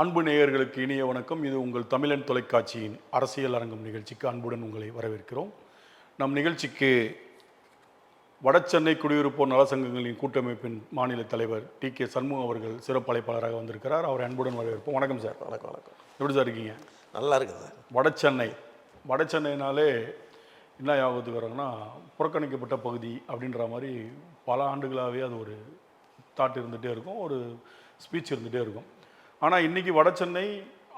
அன்பு நேயர்களுக்கு இனிய வணக்கம். இது உங்கள் தமிழன் தொலைக்காட்சியின் அரசியல் அரங்கம் நிகழ்ச்சிக்கு அன்புடன் உங்களை வரவேற்கிறோம். நம் நிகழ்ச்சிக்கு வடசென்னை குடியிருப்போர் நலசங்கங்களின் கூட்டமைப்பின் மாநில தலைவர் டி.கே. சண்முகம் அவர்கள் சிறப்பு அழைப்பாளராக வந்திருக்கிறார். அவரை அன்புடன் வரவேற்போம். வணக்கம் சார். வணக்கம். வணக்கம். எப்படி சார் இருக்கீங்க? நல்லா இருக்குது சார். வடசென்னைனாலே என்ன ஞாபகத்துக்கு வராங்கன்னா, புறக்கணிக்கப்பட்ட பகுதி அப்படின்ற மாதிரி பல ஆண்டுகளாகவே அது ஒரு தாட் இருந்துகிட்டே இருக்கும், ஒரு ஸ்பீச் இருந்துகிட்டே இருக்கும். ஆனால் இன்றைக்கி வடசென்னை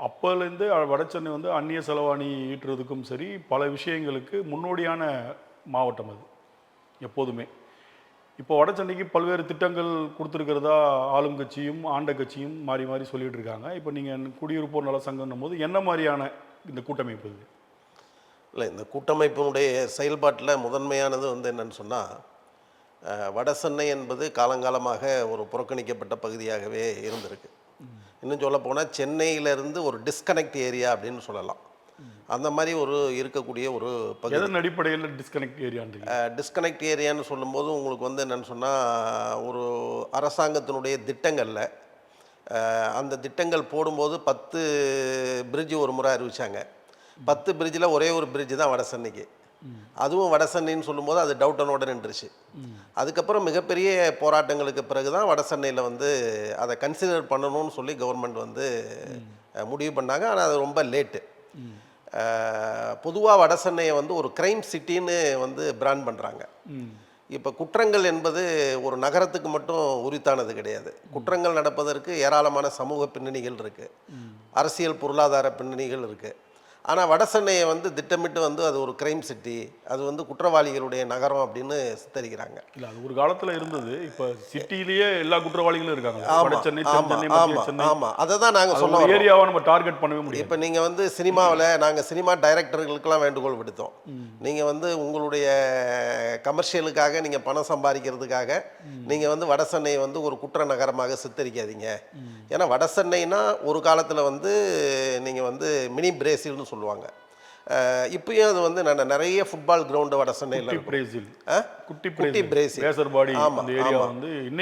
அப்போலேருந்து வடசென்னை வந்து அந்நிய செலவாணி ஈட்டுறதுக்கும் சரி, பல விஷயங்களுக்கு முன்னோடியான மாவட்டம் அது எப்போதுமே. இப்போ வடசென்னைக்கு பல்வேறு திட்டங்கள் கொடுத்துருக்கிறதா ஆளும் கட்சியும் ஆண்ட கட்சியும் மாறி மாறி சொல்லிகிட்டு இருக்காங்க. இப்போ நீங்கள் குடியிருப்போர் நல சங்கம்னும் போது என்ன மாதிரியான இந்த கூட்டமைப்பு இது? இல்லை, இந்த கூட்டமைப்பினுடைய செயல்பாட்டில் முதன்மையானது வந்து என்னன்னு சொன்னால், வடசென்னை என்பது காலங்காலமாக ஒரு புறக்கணிக்கப்பட்ட பகுதியாகவே இருந்திருக்கு. இன்னும் சொல்ல போனால் சென்னையிலேருந்து ஒரு டிஸ்கனெக்ட் ஏரியா அப்படின்னு சொல்லலாம். அந்த மாதிரி ஒரு இருக்கக்கூடிய ஒரு பகுதி. எதன் அடிப்படையில் டிஸ்கனெக்ட் ஏரியான்னு? டிஸ்கனெக்ட் ஏரியான்னு சொல்லும்போது உங்களுக்கு வந்து என்னென்னு சொன்னால், ஒரு அரசாங்கத்தினுடைய திட்டங்களில் அந்த திட்டங்கள் போடும்போது 10 பிரிட்ஜு ஒரு முறை அறிவித்தாங்க. 10 பிரிட்ஜில் ஒரே ஒரு பிரிட்ஜு தான் வடசென்னைக்கு. அதுவும் வடசென்னைன்னு சொல்லும்போது அது டவுட்டனோட நின்றுச்சு. அதுக்கப்புறம் மிகப்பெரிய போராட்டங்களுக்கு பிறகு தான் வடசென்னையில் வந்து அதை கன்சிடர் பண்ணணும்னு சொல்லி கவர்மெண்ட் வந்து முடிவு பண்ணாங்க. ஆனால் அது ரொம்ப லேட்டு. பொதுவாக வடசென்னையை வந்து ஒரு கிரைம் சிட்டின்னு வந்து பிராண்ட் பண்ணுறாங்க. இப்போ குற்றங்கள் என்பது ஒரு நகரத்துக்கு மட்டும் உரித்தானது கிடையாது. குற்றங்கள் நடப்பதற்கு ஏராளமான சமூக பின்னணிகள் இருக்குது, அரசியல் பொருளாதார பின்னணிகள் இருக்குது. ஆனால் வடசென்னையை வந்து திட்டமிட்டு வந்து அது ஒரு கிரைம் சிட்டி, அது வந்து குற்றவாளிகளுடைய நகரம் அப்படின்னு சித்தரிக்கிறாங்க. இல்லை, அது ஒரு காலத்தில் இருந்தது. இப்போ சிட்டிலேயே எல்லா குற்றவாளிகளும் இருக்காங்க. ஆமாம், அதை தான் நாங்கள் சொன்ன ஏரியாவை நம்ம டார்கெட் பண்ணவே முடியும். இப்போ நீங்கள் வந்து சினிமாவில் நாங்கள் சினிமா டைரக்டர்களுக்கெல்லாம் வேண்டுகோள் விடுத்தோம். நீங்கள் வந்து உங்களுடைய கமர்ஷியலுக்காக நீங்கள் பணம் சம்பாதிக்கிறதுக்காக நீங்கள் வந்து வடசென்னையை வந்து ஒரு குற்ற நகரமாக சித்தரிக்காதீங்க. ஏன்னா வடசென்னைனா ஒரு காலத்தில் வந்து நீங்கள் வந்து மினி பிரேசில்னு சொல்லுவாங்க. இப்பயும் அது வந்து நிறைய ஃபுட்பால் கிரவுண்டு வடசென்னையில் குட்டி பிரேசில்,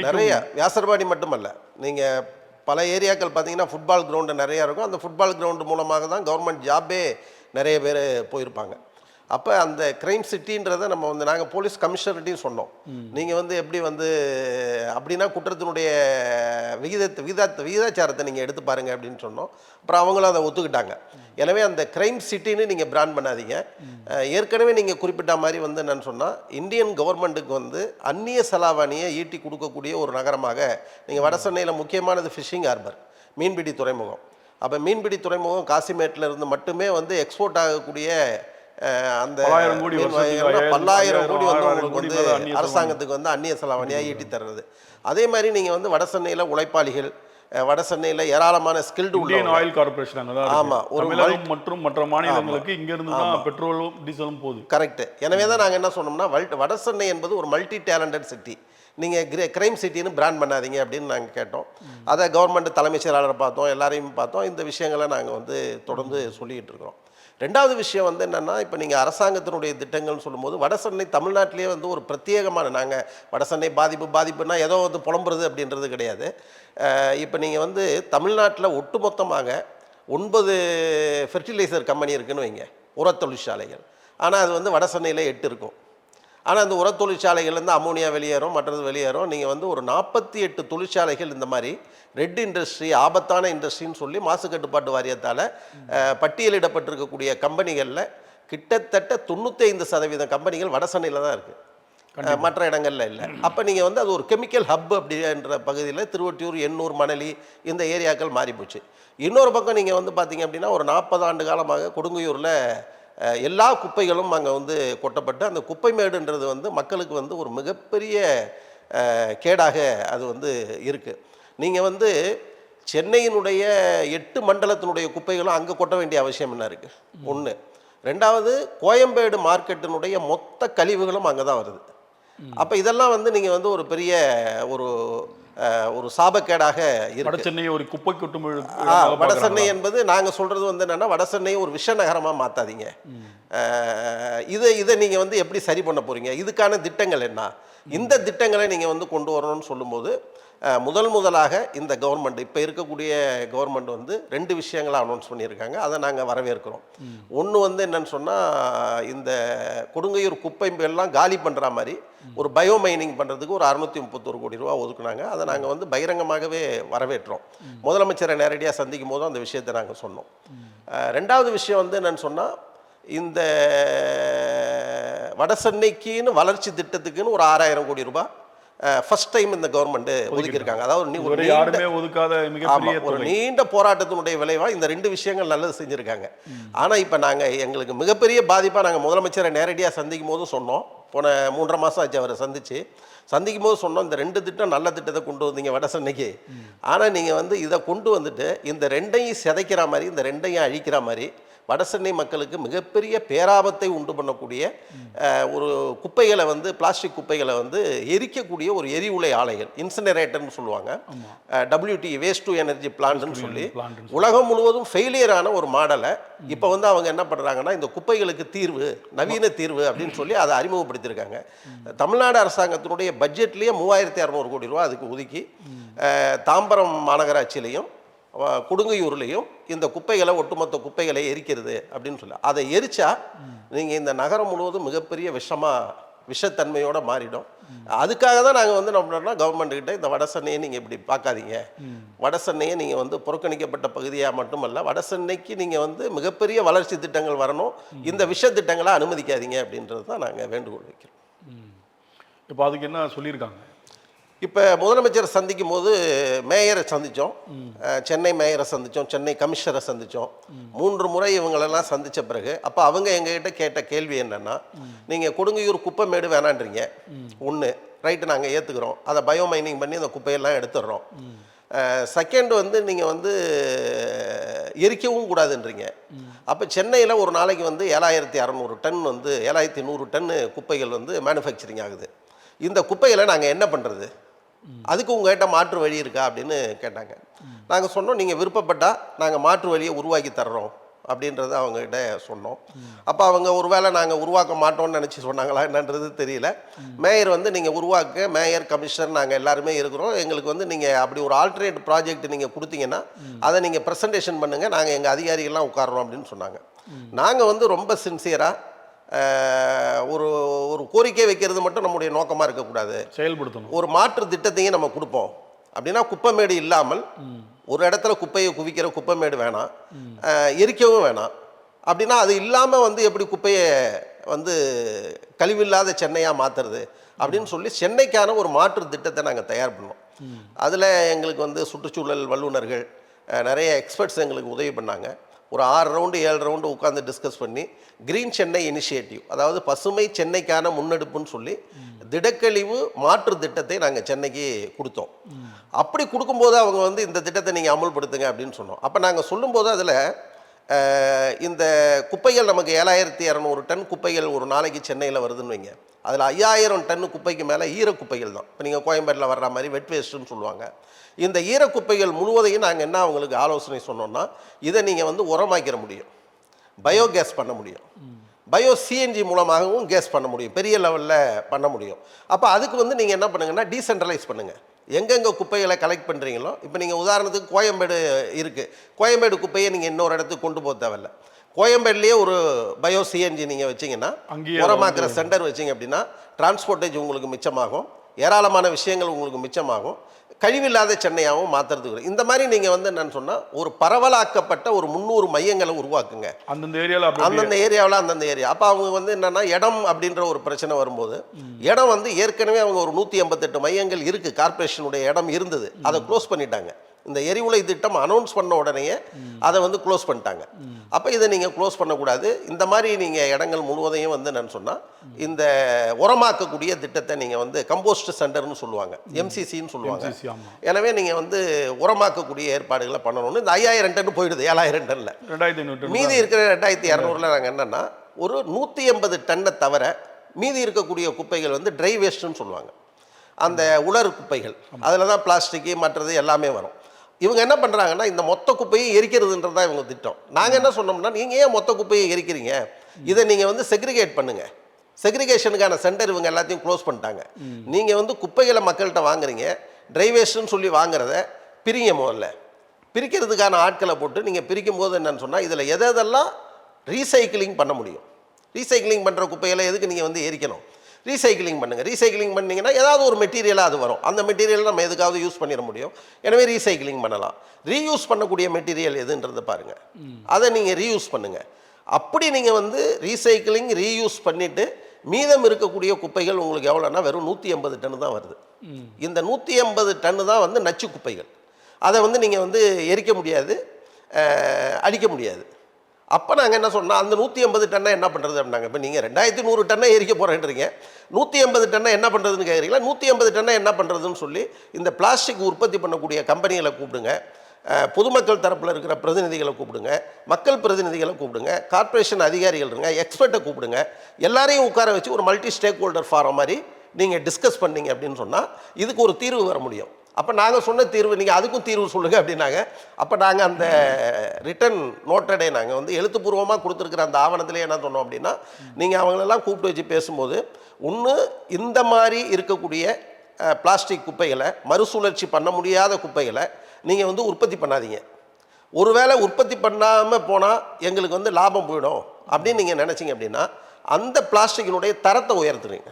நிறைய வியாசர்பாடி மட்டுமல்ல, நீங்கள் பல ஏரியாக்கள் பார்த்தீங்கன்னா ஃபுட்பால் கிரவுண்டு நிறையா இருக்கும். அந்த ஃபுட்பால் கிரவுண்டு மூலமாக தான் கவர்மெண்ட் ஜாபே நிறைய பேர் போயிருப்பாங்க. அப்போ அந்த கிரைம் சிட்டின்றதை நம்ம வந்து நாங்கள் போலீஸ் கமிஷனர்கிட்டையும் சொன்னோம். நீங்கள் வந்து எப்படி வந்து அப்படின்னா குற்றத்தினுடைய விகிதாச்சாரத்தை நீங்கள் எடுத்து பாருங்கள் அப்படின்னு சொன்னோம். அப்புறம் அவங்களும் அதை ஒத்துக்கிட்டாங்க. எனவே அந்த கிரைம் சிட்டின்னு நீங்கள் பிராண்ட் பண்ணாதீங்க. ஏற்கனவே நீங்கள் குறிப்பிட்ட மாதிரி வந்து என்னன்னு சொன்னால், இந்தியன் கவர்மெண்ட்டுக்கு வந்து அந்நிய செலாவணியை ஈட்டி கொடுக்கக்கூடிய ஒரு நகரமாக நீங்கள் வடசென்னையில் முக்கியமானது ஃபிஷிங் ஹார்பர், மீன்பிடி துறைமுகம். அப்போ மீன்பிடி துறைமுகம் காசிமேட்டில் இருந்து மட்டுமே வந்து எக்ஸ்போர்ட் ஆகக்கூடிய அந்த 1000 கோடி வந்து உங்களுக்கு வந்து அரசாங்கத்துக்கு வந்து அந்நிய செலாவணியாக ஈட்டி தர்றது. அதே மாதிரி நீங்கள் வந்து வடசென்னையில் உழைப்பாளிகள், வடசென்னையில் ஏராளமான ஸ்கில்டு இந்தியன் ஆயில் கார்பரேஷன், ஆமாம், ஒரு மற்றும் மற்ற மாநிலங்களுக்கு இங்கிருந்து தான் பெட்ரோலும் டீசலும் போகுது. கரெக்ட். எனவே தான் நாங்கள் என்ன சொன்னோம்னா, வடசென்னை என்பது ஒரு மல்டி டேலண்டட் சிட்டி, நீங்கள் கிரைம் சிட்டின்னு பிராண்ட் பண்ணாதீங்க அப்படின்னு நாங்கள் கேட்டோம். அதை கவர்மெண்ட் தலைமைச் செயலாளரை பார்த்தோம், எல்லாரையும் பார்த்தோம். இந்த விஷயங்களை நாங்கள் வந்து தொடர்ந்து சொல்லிகிட்டு இருக்கிறோம். ரெண்டாவது விஷயம் வந்து என்னென்னா, இப்போ நீங்கள் அரசாங்கத்தினுடைய திட்டங்கள்னு சொல்லும்போது வடசென்னை தமிழ்நாட்டிலே வந்து ஒரு பிரத்யேகமான, நாங்கள் வடசென்னை பாதிப்புனா ஏதோ வந்து புலம்புறது அப்படின்றது கிடையாது. இப்போ நீங்கள் வந்து தமிழ்நாட்டில் ஒட்டுமொத்தமாக 9 ஃபெர்டிலைசர் கம்பெனி இருக்குதுன்னு வைங்க, உர தொழிற்சாலைகள். ஆனால் அது வந்து வடசென்னையில் 8 இருக்கும். ஆனால் அந்த உர தொழிற்சாலைகள்லேருந்து அமோனியா வெளியேறும், மற்றது வெளியேறும். நீங்கள் வந்து ஒரு 48 தொழிற்சாலைகள் இந்த மாதிரி ரெட் இண்டஸ்ட்ரி, ஆபத்தான இண்டஸ்ட்ரின்னு சொல்லி மாசு கட்டுப்பாட்டு வாரியத்தால் பட்டியலிடப்பட்டிருக்கக்கூடிய கம்பெனிகளில் கிட்டத்தட்ட 95% கம்பெனிகள் வடசென்னையில் தான் இருக்குது, மற்ற இடங்களில் இல்லை. அப்போ நீங்கள் வந்து அது ஒரு கெமிக்கல் ஹப் அப்படின்ற பகுதியில் திருவொற்றியூர், எண்ணூர், மணலி இந்த ஏரியாக்கள் மாறி போச்சு. இன்னொரு பக்கம் நீங்கள் வந்து பார்த்தீங்க அப்படின்னா, ஒரு 40 ஆண்டு காலமாக கொடுங்கையூரில் எல்லா குப்பைகளும் அங்கே வந்து கொட்டப்பட்டு, அந்த குப்பை மேடுன்றது வந்து மக்களுக்கு வந்து ஒரு மிகப்பெரிய கேடாக அது வந்து இருக்குது. நீங்கள் வந்து சென்னையினுடைய 8 மண்டலத்தினுடைய குப்பைகளும் அங்கே கொட்ட வேண்டிய அவசியம் என்ன இருக்குது? ஒன்று. ரெண்டாவது, கோயம்பேடு மார்க்கெட்டினுடைய மொத்த கழிவுகளும் அங்கே தான் வருது. அப்போ இதெல்லாம் வந்து நீங்கள் வந்து ஒரு பெரிய ஒரு சாபக்கேடாக இருக்கு. வடசென்னை ஒரு குப்பை கொட்டும் வடசென்னை என்பது நாங்கள் சொல்கிறது வந்து என்னென்னா, வடசென்னையை ஒரு விஷ நகரமாக மாற்றாதீங்க. இதை நீங்கள் வந்து எப்படி சரி பண்ண போகிறீங்க? இதுக்கான திட்டங்கள் என்ன? இந்த திட்டங்களை நீங்கள் வந்து கொண்டு வரணும்னு சொல்லும்போது முதலாக இந்த கவர்மெண்ட் இப்போ இருக்கக்கூடிய கவர்மெண்ட் வந்து 2 விஷயங்களை அனௌன்ஸ் பண்ணியிருக்காங்க. அதை நாங்கள் வரவேற்கிறோம். ஒன்று வந்து என்னன்னு சொன்னால், இந்த கொடுங்கையூர் குப்பை எல்லாம் காலி பண்ணுற மாதிரி ஒரு பயோ மைனிங் பண்ணுறதுக்கு ஒரு 631 கோடி ரூபா ஒதுக்குனாங்க. அதை நாங்கள் வந்து பகிரங்கமாகவே வரவேற்றோம். முதலமைச்சரை நேரடியாக சந்திக்கும் போதும் அந்த விஷயத்தை நாங்கள் சொன்னோம். ரெண்டாவது விஷயம் வந்து என்னன்னு சொன்னால், இந்த வடசென்னைக்குன்னு வளர்ச்சி திட்டத்துக்குன்னு ஒரு 6000 கோடி ரூபாய் ஃபர்ஸ்ட் டைம் இந்த கவர்மெண்ட் ஒதுக்கியிருக்காங்க. அதாவது யாருமே ஒதுக்காத மிகப்பெரிய ஒரு நீண்ட போராட்டத்தினுடைய விளைவாக இந்த 2 விஷயங்கள் நல்லது செஞ்சுருக்காங்க. ஆனால் இப்போ எங்களுக்கு மிகப்பெரிய பாதிப்பாக நாங்கள் முதலமைச்சரை நேரடியாக சந்திக்கும் போதும் சொன்னோம். போன 3.5 மாதம் ஆச்சு அவரை சந்திக்கும் போது சொன்னோம், இந்த 2 திட்டம் நல்ல திட்டத்தை கொண்டு வந்தீங்க வடசென்னைக்கு. ஆனால் நீங்கள் வந்து இதை கொண்டு வந்துட்டு இந்த 2ஐயும் சிதைக்கிற மாதிரி, இந்த 2ஐயும் அழிக்கிற மாதிரி வடசென்னை மக்களுக்கு மிகப்பெரிய பேராபத்தை உண்டு பண்ணக்கூடிய ஒரு குப்பைகளை வந்து, பிளாஸ்டிக் குப்பைகளை வந்து எரிக்கக்கூடிய ஒரு எரிவுலை ஆலைகள், இன்சினரேட்டர்னு சொல்லுவாங்க, WT வேஸ்ட் டு எனர்ஜி பிளான்ட்னு சொல்லி உலகம் முழுவதும் ஃபெயிலியரான ஒரு மாடலை இப்போ வந்து அவங்க என்ன பண்ணுறாங்கன்னா, இந்த குப்பைகளுக்கு தீர்வு, நவீன தீர்வு அப்படின்னு சொல்லி அதை அறிமுகப்படுத்தியிருக்காங்க. தமிழ்நாடு அரசாங்கத்தினுடைய பட்ஜெட்லேயே 3600 கோடி ரூபா அதுக்கு ஒதுக்கி தாம்பரம் மாநகராட்சியிலையும் கொடுங்கையூர்லேயும் இந்த குப்பைகளை, ஒட்டுமொத்த குப்பைகளை எரிக்கிறது அப்படின்னு சொல்லி, அதை எரிச்சா நீங்கள் இந்த நகரம் முழுவதும் மிகப்பெரிய விஷத்தன்மையோடு மாறிடும். அதுக்காக தான் நாங்கள் வந்து என்ன பண்ணுறோம்னா, கவர்மெண்ட்டுக்கிட்ட இந்த வடசென்னையை நீங்கள் இப்படி பார்க்காதீங்க, வடசென்னையை நீங்கள் வந்து புறக்கணிக்கப்பட்ட பகுதியாக மட்டுமல்ல, வடசென்னைக்கு நீங்கள் வந்து மிகப்பெரிய வளர்ச்சி திட்டங்கள் வரணும், இந்த திட்டங்களை அனுமதிக்காதீங்க அப்படின்றது தான் நாங்கள் வேண்டுகோள் வைக்கிறோம். இப்போ அதுக்கு என்ன சொல்லியிருக்காங்க? இப்போ முதலமைச்சரை சந்திக்கும் போது மேயரை சந்தித்தோம், சென்னை மேயரை சந்தித்தோம், சென்னை கமிஷனரை சந்தித்தோம். 3 முறை இவங்களெல்லாம் சந்தித்த பிறகு அப்போ அவங்க எங்ககிட்ட கேட்ட கேள்வி என்னென்னா, நீங்கள் கொடுங்கையூர் குப்பை மேடு வேணான்றீங்க. ஒன்று ரைட்டு, நாங்கள் ஏற்றுக்கிறோம், அதை பயோ மைனிங் பண்ணி அந்த குப்பையெல்லாம் எடுத்துடுறோம். செகண்ட் வந்து நீங்கள் வந்து எரிக்கவும் கூடாதுன்றீங்க. அப்போ சென்னையில் ஒரு நாளைக்கு வந்து 7600 டன் வந்து 7100 டன்னு குப்பைகள் வந்து மேனுஃபேக்சரிங் ஆகுது. இந்த குப்பைகளை நாங்கள் என்ன பண்ணுறது, அதுக்கு உங்கள்கிட்ட மாற்று வழி இருக்கா அப்படின்னு கேட்டாங்க. நாங்கள் சொன்னோம், நீங்கள் விருப்பப்பட்டால் நாங்கள் மாற்று வழியை உருவாக்கி தர்றோம் அப்படின்றத அவங்ககிட்ட சொன்னோம். அப்போ அவங்க ஒருவேளை நாங்கள் உருவாக்க மாட்டோம்னு நினச்சி சொன்னாங்களா என்னன்றது தெரியல. மேயர் வந்து நீங்கள் உருவாக்க, மேயர் கமிஷனர் நாங்கள் எல்லாருமே இருக்கிறோம், எங்களுக்கு வந்து நீங்கள் அப்படி ஒரு ஆல்டர்னேட் ப்ராஜெக்ட் நீங்கள் கொடுத்தீங்கன்னா அதை நீங்கள் ப்ரெசன்டேஷன் பண்ணுங்கள், நாங்கள் எங்கள் அதிகாரிகள்லாம் உட்காரோம் அப்படின்னு சொன்னாங்க. நாங்கள் வந்து ரொம்ப சின்சியராக ஒரு ஒரு கோரிக்கை வைக்கிறது மட்டும் நம்முடைய நோக்கமாக இருக்கக்கூடாது, செயல்படுத்தணும். ஒரு மாற்று திட்டத்தையும் நம்ம கொடுப்போம். அப்படின்னா குப்பைமேடு இல்லாமல் ஒரு இடத்துல குப்பையை குவிக்கிற குப்பைமேடு வேணாம், எரிக்கவும் வேணாம். அப்படின்னா அது இல்லாமல் வந்து எப்படி குப்பையை வந்து கழிவில்லாத சென்னையாக மாற்றுறது அப்படின்னு சொல்லி சென்னைக்கான ஒரு மாற்று திட்டத்தை நாங்கள் தயார் பண்ணோம். அதில் எங்களுக்கு வந்து சுற்றுச்சூழல் வல்லுநர்கள், நிறைய எக்ஸ்பர்ட்ஸ் எங்களுக்கு உதவி பண்ணாங்க. ஒரு 6 ரவுண்டு 7 ரவுண்டு உட்காந்து டிஸ்கஸ் பண்ணி கிரீன் சென்னை இனிஷியேட்டிவ், அதாவது பசுமை சென்னைக்கான முன்னெடுப்புன்னு சொல்லி திடக்கழிவு மாற்று திட்டத்தை நாங்கள் சென்னைக்கு கொடுத்தோம். அப்படி கொடுக்கும்போது அவங்க வந்து இந்த திட்டத்தை நீங்கள் அமல்படுத்துங்க அப்படின்னு சொன்னோம். அப்போ நாங்கள் சொல்லும்போது அதில் இந்த குப்பைகள் நமக்கு 7200 டன் குப்பைகள் ஒரு நாளைக்கு சென்னையில் வருதுன்னு வைங்க. அதில் 5000 டன்னு குப்பைக்கு மேலே ஈரக்குப்பைகள் தான். இப்போ நீங்கள் கோயம்பேட்டில் வர்ற மாதிரி வெட் வேஸ்ட்டுன்னு சொல்லுவாங்க. இந்த ஈரக்குப்பைகள் முழுவதையும் நாங்கள் என்ன அவங்களுக்கு ஆலோசனை சொன்னோம்னா, இதை நீங்கள் வந்து உரமாக்கிற முடியும், பயோகேஸ் பண்ண முடியும், பயோ சிஎன்ஜி மூலமாகவும் கேஸ் பண்ண முடியும், பெரிய லெவலில் பண்ண முடியும். அப்போ அதுக்கு வந்து நீங்கள் என்ன பண்ணுங்கன்னா, டீசென்ட்ரலைஸ் பண்ணுங்கள். எங்கெங்கே குப்பைகளை கலெக்ட் பண்ணுறீங்களோ, இப்போ நீங்கள் உதாரணத்துக்கு கோயம்பேடு இருக்குது, கோயம்பேடு குப்பையை நீங்கள் இன்னொரு இடத்துக்கு கொண்டு போக தேவையில்லை. கோயம்பேடுலேயே ஒரு பயோ சிஎன்ஜி நீங்கள் வச்சிங்கன்னா, உரமாக்குற சென்டர் வச்சிங்க அப்படின்னா டிரான்ஸ்போர்ட்டேஜ் உங்களுக்கு மிச்சமாகும், ஏராளமான விஷயங்கள் உங்களுக்கு மிச்சமாகும், கழிவில்லாத சென்னையாகவும் மாற்றுறதுக்கு. இந்த மாதிரி நீங்கள் வந்து என்னன்னு சொன்னால், ஒரு பரவலாக்கப்பட்ட ஒரு 300 மையங்களை உருவாக்குங்க அந்தந்த ஏரியாவில் அந்தந்த ஏரியா. அப்போ அவங்க வந்து என்னென்னா, இடம் அப்படின்ற ஒரு பிரச்சனை வரும்போது, இடம் வந்து ஏற்கனவே அவங்க ஒரு 188 மையங்கள் இருக்குது, கார்பரேஷனுடைய இடம் இருந்தது, அதை க்ளோஸ் பண்ணிட்டாங்க. இந்த எரிவுலை திட்டம் அனௌன்ஸ் பண்ண உடனேயே அதை வந்து க்ளோஸ் பண்ணிட்டாங்க. அப்போ இதை நீங்கள் க்ளோஸ் பண்ணக்கூடாது. இந்த மாதிரி நீங்கள் இடங்கள் முழுவதையும் வந்து என்னன்னு சொன்னால், இந்த உரமாக்கக்கூடிய திட்டத்தை நீங்கள் வந்து கம்போஸ்ட் சென்டர்னு சொல்லுவாங்க, எம்சிசின்னு சொல்லுவாங்க. எனவே நீங்கள் வந்து உரமாக்கக்கூடிய ஏற்பாடுகளை பண்ணணும்னு இந்த 5000 டன் போயிடுது 7000 டன்னில். மீதி இருக்கிற 2200 நாங்கள் என்னென்னா, ஒரு 180 டன்னை தவிர மீதி இருக்கக்கூடிய குப்பைகள் வந்து ட்ரை வேஸ்ட்டுன்னு சொல்லுவாங்க, அந்த உலர் குப்பைகள். அதில் தான் பிளாஸ்டிக்கு மற்றது எல்லாமே வரும். இவங்க என்ன பண்ணுறாங்கன்னா, இந்த மொத்த குப்பையை எரிக்கிறதுன்றது தான் இவங்க திட்டம். நாங்கள் என்ன சொன்னோம்னா, நீங்கள் ஏன் மொத்த குப்பையை எரிக்கிறீங்க, இதை நீங்கள் வந்து செக்ரிகேட் பண்ணுங்கள். செக்ரிகேஷனுக்கான சென்டர் இவங்க எல்லாத்தையும் க்ளோஸ் பண்ணிட்டாங்க. நீங்கள் வந்து குப்பைகளை மக்கள்கிட்ட வாங்குறீங்க, ட்ரை வேஸ்ட்டுன்னு சொல்லி வாங்குறத பிரிங்க முதல்ல. பிரிக்கிறதுக்கான ஆட்களை போட்டு நீங்கள் பிரிக்கும் போது என்னன்னு சொன்னால் இதில் எதெல்லாம் ரீசைக்கிளிங் பண்ண முடியும். ரீசைக்கிளிங் பண்ணுற குப்பைகளை எதுக்கு நீங்கள் வந்து எரிக்கணும்? ரீசைக்கிளிங் பண்ணுங்கள். ரீசைக்கிளிங் பண்ணிங்கன்னா ஏதாவது ஒரு மெட்டீரியலாக அது வரும். அந்த மெட்டீரியல் நம்ம எதுக்காவது யூஸ் பண்ணிட முடியும். எனவே ரீசைக்கிளிங் பண்ணலாம். ரீயூஸ் பண்ணக்கூடிய மெட்டீரியல் எதுன்றதை பாருங்கள், அதை நீங்கள் ரீயூஸ் பண்ணுங்கள். அப்படி நீங்கள் வந்து ரீசைக்கிளிங் ரீயூஸ் பண்ணிவிட்டு மீதம் இருக்கக்கூடிய குப்பைகள் உங்களுக்கு எவ்வளோன்னா வெறும் 180 டன்னு தான் வருது. இந்த 180 டன்னு தான் வந்து நச்சு குப்பைகள். அதை வந்து நீங்கள் வந்து எரிக்க முடியாது, அழிக்க முடியாது. அப்போ நாங்கள் என்ன சொன்னால் அந்த 180 டன்னை என்ன பண்ணுறது அப்படின்னாங்க. இப்போ நீங்கள் 2100 டன்னை எரிக்க போகிறேன்றீங்க, 180 டன்னை என்ன பண்ணுறதுன்னு கேட்குறீங்களா? 180 டன்னை என்ன பண்ணுறதுன்னு சொல்லி இந்த பிளாஸ்டிக் உற்பத்தி பண்ணக்கூடிய கம்பெனிகளை கூப்பிடுங்க, பொதுமக்கள் தரப்பில் இருக்கிற பிரதிநிதிகளை கூப்பிடுங்க, மக்கள் பிரதிநிதிகளை கூப்பிடுங்க, கார்ப்பரேஷன் அதிகாரிகள் இருங்க, எக்ஸ்பர்ட்டை கூப்பிடுங்க, எல்லாரையும் உட்கார வச்சு ஒரு மல்டி ஸ்டேக் ஹோல்டர் ஃபாரம் மாதிரி நீங்கள் டிஸ்கஸ் பண்ணீங்க அப்படின்னு சொன்னால் இதுக்கு ஒரு தீர்வு வர முடியும். அப்போ நாங்கள் சொன்ன தீர்வு நீங்கள் அதுக்கும் தீர்வு சொல்லுங்கள் அப்படின்னாங்க. அப்போ நாங்கள் அந்த ரிட்டன் நோட்டடை நாங்கள் வந்து எழுத்துப்பூர்வமாக கொடுத்துருக்குற அந்த ஆவணத்திலே என்ன சொன்னோம் அப்படின்னா, நீங்கள் அவங்களெல்லாம் கூப்பிட்டு வச்சு பேசும்போது ஒன்று இந்த மாதிரி இருக்கக்கூடிய பிளாஸ்டிக் குப்பைகளை மறுசுழற்சி பண்ண முடியாத குப்பைகளை நீங்கள் வந்து உற்பத்தி பண்ணாதீங்க. ஒருவேளை உற்பத்தி பண்ணாமல் போனால் எங்களுக்கு வந்து லாபம் போயிடும் அப்படின்னு நீங்கள் நினச்சிங்க அப்படின்னா அந்த பிளாஸ்டிக்கினுடைய தரத்தை உயர்த்துறீங்க.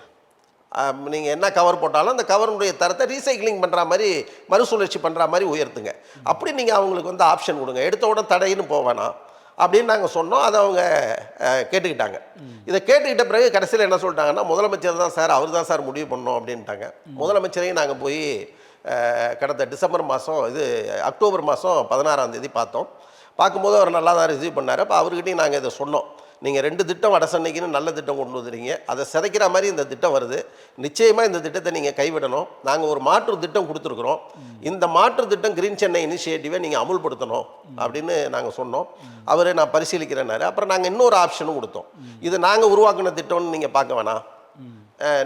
நீங்கள் என்ன கவர் போட்டாலும் அந்த கவருடைய தரத்தை ரீசைக்கிளிங் பண்ணுற மாதிரி மறுசுழற்சி பண்ணுற மாதிரி உயர்த்துங்க. அப்படி நீங்கள் அவங்களுக்கு வந்து ஆப்ஷன் கொடுங்க. எடுத்த உடனே தடைன்னு போவேனா அப்படின்னு நாங்கள் சொன்னோம். அதை அவங்க கேட்டுக்கிட்டாங்க. இதை கேட்டுக்கிட்ட பிறகு கடைசியில் என்ன சொல்லிட்டாங்கன்னா, முதலமைச்சர் தான் சார், அவர் தான் சார் முடிவு பண்ணோம் அப்படின்ட்டாங்க. முதலமைச்சரையும் நாங்கள் போய் கடந்த டிசம்பர் மாதம் அக்டோபர் மாதம் 16ஆம் தேதி பார்த்தோம். பார்க்கும்போது அவர் நல்லா தான் ரிசீவ் பண்ணார். அப்போ அவர்கிட்டையும் நாங்கள் இதை சொன்னோம், நீங்கள் 2 திட்டம் வடசென்னைக்குன்னு நல்ல திட்டம் கொண்டு வந்துடுறீங்க, அதை சிதைக்கிற மாதிரி இந்த திட்டம் வருது, நிச்சயமாக இந்த திட்டத்தை நீங்கள் கைவிடணும். நாங்கள் ஒரு மாற்று திட்டம் கொடுத்துருக்குறோம், இந்த மாற்று திட்டம் கிரீன் சென்னை இனிஷியேட்டிவை நீங்கள் அமுல்படுத்தணும் அப்படின்னு நாங்கள் சொன்னோம். அவர் நான் பரிசீலிக்கிறேன்னாரு. அப்புறம் நாங்கள் இன்னொரு ஆப்ஷனும் கொடுத்தோம், இது நாங்கள் உருவாக்கின திட்டம்னு நீங்கள் பார்க்க வேணாம்,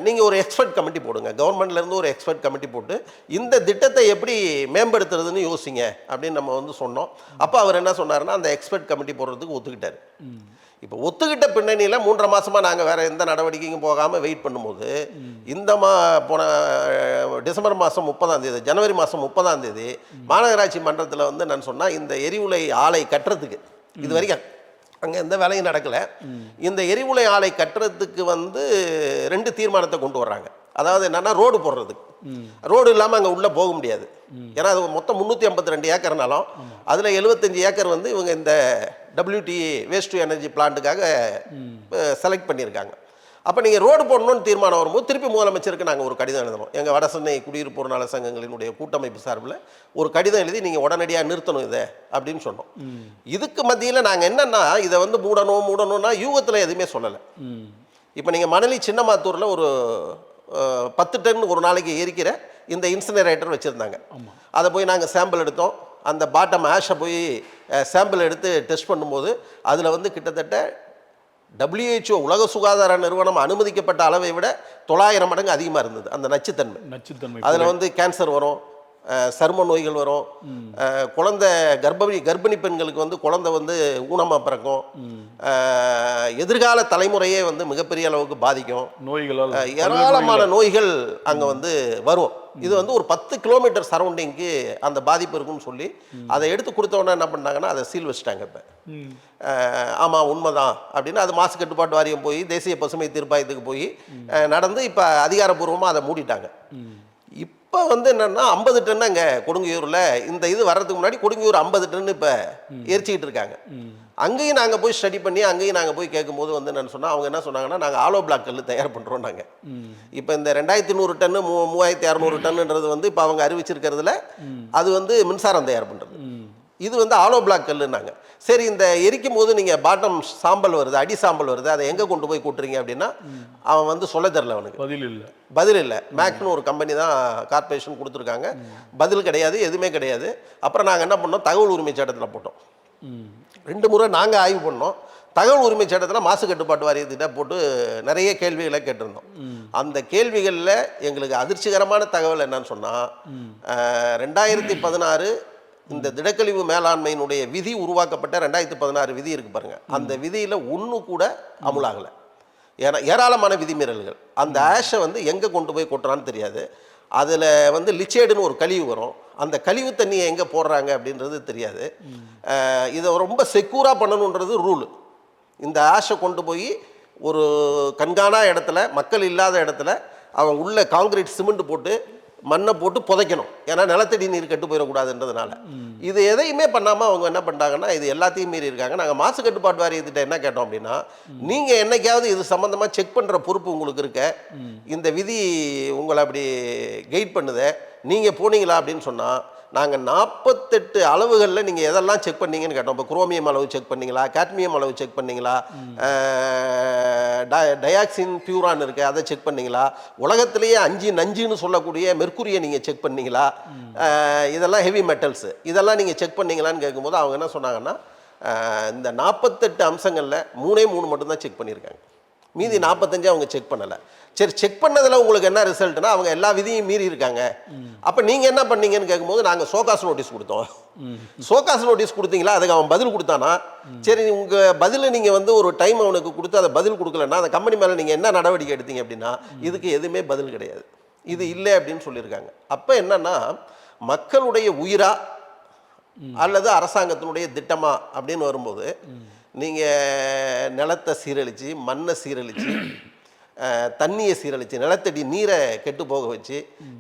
நீங்கள் ஒரு எக்ஸ்பர்ட் கமிட்டி போடுங்க, கவர்மெண்ட்லேருந்து ஒரு எக்ஸ்பர்ட் கமிட்டி போட்டு இந்த திட்டத்தை எப்படி மேம்படுத்துறதுன்னு யோசிங்க அப்படின்னு நம்ம வந்து சொன்னோம். அப்போ அவர் என்ன சொன்னார்னா, அந்த எக்ஸ்பர்ட் கமிட்டி போடுறதுக்கு ஒத்துக்கிட்டார். இப்போ ஒத்துக்கிட்ட பின்னணியில் 3.5 மாதமாக நாங்கள் வேறு எந்த நடவடிக்கைக்கும் போகாமல் வெயிட் பண்ணும்போது இந்த போன டிசம்பர் மாதம் 30ஆம் தேதி, ஜனவரி மாதம் 30ஆம் தேதி மாநகராட்சி மன்றத்தில் வந்து நான் சொன்னால் இந்த எரிவுலை ஆலை கட்டுறதுக்கு இது வரைக்கும் அங்கே எந்த வேலையும் நடக்கலை. இந்த எரிவுலை ஆலை கட்டுறதுக்கு வந்து 2 தீர்மானத்தை கொண்டு வர்றாங்க. அதாவது என்னென்னா, ரோடு போடுறதுக்கு, ரோடு இல்லாமல் அங்கே உள்ளே போக முடியாது. ஏன்னா அது மொத்தம் 352 ஏக்கர்னாலும் அதில் 75 ஏக்கர் வந்து இவங்க இந்த WTE வேஸ்ட் டு எனர்ஜி பிளான்ட்டுக்காக செலக்ட் பண்ணியிருக்காங்க. அப்போ நீங்கள் ரோடு போடணும்னு தீர்மானம் வரும்போது திருப்பி முதலமைச்சருக்கு நாங்கள் ஒரு கடிதம் எழுதணும். எங்கள் வடசென்னை குடியிருப்பு பொருளாளர் சங்கங்களினுடைய கூட்டமைப்பு சார்பில் ஒரு கடிதம் எழுதி நீங்கள் உடனடியாக நிறுத்தணும் இதை அப்படின்னு சொன்னோம். இதுக்கு மத்தியில் நாங்கள் என்னென்னா, இதை வந்து மூடணும்னா யூகத்தில் எதுவுமே சொல்லலை. இப்போ நீங்கள் மணலி சின்னமாத்தூரில் ஒரு 10 டன் ஒரு நாளைக்கு எரிக்கிற இந்த இன்சினரேட்டர் வச்சுருந்தாங்க. அதை போய் நாங்கள் சாம்பிள் எடுத்தோம். அந்த பாட்டம் ஆஷை போய் சாம்பிள் எடுத்து டெஸ்ட் பண்ணும்போது அதில் வந்து கிட்டத்தட்ட WHO உலக சுகாதார நிறுவனம் அனுமதிக்கப்பட்ட அளவை விட 900 மடங்கு அதிகமாக இருந்தது அந்த நச்சுத்தன்மை. அதில் வந்து கேன்சர் வரும், சரும நோய்கள் வரும், குழந்தை கர்ப்பிணி பெண்களுக்கு வந்து குழந்தை வந்து ஊனமாக பிறக்கும், எதிர்கால தலைமுறையே வந்து மிகப்பெரிய அளவுக்கு பாதிக்கும், நோய்களால் ஏராளமான நோய்கள் அங்கே வந்து வரும். இது வந்து ஒரு 10 கிலோமீட்டர் சரௌண்டிங்க்கு அந்த பாதிப்பு இருக்குன்னு சொல்லி அதை எடுத்து கொடுத்தவொன்னே என்ன பண்ணாங்கன்னா அதை சீல் வச்சுட்டாங்க. இப்போ ஆமாம் உண்மைதான் அப்படின்னு அது மாசு கட்டுப்பாட்டு வாரியம் போய் தேசிய பசுமை தீர்ப்பாயத்துக்கு போய் நடந்து இப்போ அதிகாரப்பூர்வமாக அதை மூடிட்டாங்க. இப்போ வந்து என்னென்னா 50 டன் அங்கே கொடுங்கையூரில் இந்த இது வர்றதுக்கு முன்னாடி கொடுங்கையூர் 50 டன் இப்போ எரிச்சிக்கிட்டு இருக்காங்க. அங்கேயும் நாங்கள் போய் ஸ்டடி பண்ணி அங்கேயும் நாங்கள் போய் கேட்கும்போது வந்து என்னென்னு சொன்னால் அவங்க என்ன சொன்னாங்கன்னா, நாங்கள் ஆலோ பிளாக் கல் தயார் பண்ணுறோம். நாங்கள் இப்போ இந்த 2100 டன்னு 3600 டன்னுன்றது வந்து இப்போ அவங்க அறிவிச்சிருக்கிறதுல அது வந்து மின்சாரம் தயார் பண்ணுறது, இது வந்து ஆலோ பிளாக் கல்லுன்னாங்க. சரி, இந்த எரிக்கும் போது நீங்கள் பாட்டம் சாம்பல் வருது, அடி சாம்பல் வருது, அதை எங்கே கொண்டு போய் கூட்டுறீங்க அப்படின்னா அவன் வந்து சொல்ல தெரில, அவனுக்கு பதில் இல்லை. மேக்னு ஒரு கம்பெனி தான் கார்பரேஷன் கொடுத்துருக்காங்க, பதில் கிடையாது, எதுவுமே கிடையாது. அப்புறம் நாங்கள் என்ன பண்ணோம், தகவல் உரிமை சட்டத்தில் போட்டோம். 2 முறை நாங்கள் ஆய்வு பண்ணோம். தகவல் உரிமை சட்டத்தில் மாசு கட்டுப்பாட்டு வாரியத்திட்ட போட்டு நிறைய கேள்விகளை கேட்டிருந்தோம். அந்த கேள்விகளில் எங்களுக்கு அதிர்ச்சிகரமான தகவல் என்னன்னு சொன்னால், 2016 இந்த திடக்கழிவு மேலாண்மையினுடைய விதி உருவாக்கப்பட்ட 2016 விதி இருக்கு பாருங்க, அந்த விதியில் ஒன்று கூட அமுலாகலை. ஏன்னா ஏராளமான விதிமீறல்கள். அந்த ஆஷை வந்து எங்கே கொண்டு போய் கொட்டுறான்னு தெரியாது. அதில் வந்து லிச்சேடுன்னு ஒரு கழிவு வரும். அந்த கழிவு தண்ணியை எங்கே போடுறாங்க அப்படின்றது தெரியாது. இதை ரொம்ப செக்யூராக பண்ணணுன்றது ரூலு. இந்த ஆஷை கொண்டு போய் ஒரு கண்காணா இடத்துல, மக்கள் இல்லாத இடத்துல அவன் உள்ள காங்கிரீட் சிமெண்ட் போட்டு மண்ணை போட்டு புதைக்கணும். ஏன்னா நிலத்தடி நீர் கெட்டு போயிடக்கூடாதுன்றதுனால. இது எதையுமே பண்ணாமல் அவங்க என்ன பண்ணிட்டாங்கன்னா, இது எல்லாத்தையும் மீறி இருக்காங்க. நாங்கள் மாசு கட்டுப்பாட்டு வாரியத்திட்ட என்ன கேட்டோம் அப்படின்னா, நீங்கள் என்னைக்காவது இது சம்மந்தமாக செக் பண்ணுற பொறுப்பு உங்களுக்கு இருக்க, இந்த விதி உங்களை அப்படி கைட் பண்ணுதே, நீங்கள் போனீங்களா அப்படின்னு சொன்னால், நாங்கள் 48 அளவுகளில் நீங்கள் எதெல்லாம் செக் பண்ணீங்கன்னு கேட்டோம். இப்போ குரோமியம் அளவு செக் பண்ணீங்களா, கேட்மியம் அளவு செக் பண்ணீங்களா, டயாக்சின் பியூரான் இருக்கு அதை செக் பண்ணீங்களா, உலகத்திலேயே 5 நஞ்சுன்னு சொல்லக்கூடிய மெர்க்குரியை நீங்கள் செக் பண்ணீங்களா, இதெல்லாம் ஹெவி மெட்டல்ஸு, இதெல்லாம் நீங்கள் செக் பண்ணீங்களான்னு கேட்கும்போது அவங்க என்ன சொன்னாங்கன்னா, இந்த 48 அம்சங்களில் 3 மட்டும்தான் செக் பண்ணியிருக்காங்க. மீதி 45 அவங்க செக் பண்ணலை. சரி, செக் பண்ணதில் உங்களுக்கு என்ன ரிசல்ட்னா, அவங்க எல்லா விதியும் மீறி இருக்காங்க. அப்போ நீங்கள் என்ன பண்ணீங்கன்னு கேட்கும்போது, நாங்கள் சோகாஸ் நோட்டீஸ் கொடுத்தோம். சோகாஸ் நோட்டீஸ் கொடுத்தீங்களா, அதுக்கு அவன் பதில் கொடுத்தானா, சரி உங்கள் பதில் நீங்கள் வந்து ஒரு டைம் அவனுக்கு கொடுத்து அதை பதில் கொடுக்கலன்னா அந்த கம்பெனி மேலே நீங்கள் என்ன நடவடிக்கை எடுத்தீங்க அப்படின்னா, இதுக்கு எதுவுமே பதில் கிடையாது, இது இல்லை அப்படின்னு சொல்லியிருக்காங்க. அப்போ என்னன்னா, மக்களுடைய உயிரா அல்லது அரசாங்கத்தினுடைய திட்டமா அப்படின்னு வரும்போது, நீங்கள் நிலத்தை சீரழித்து, மண்ணை சீரழித்து, தண்ணியை சீரழித்து, நிலத்தடி நீரை கெட்டு போக வச்சு,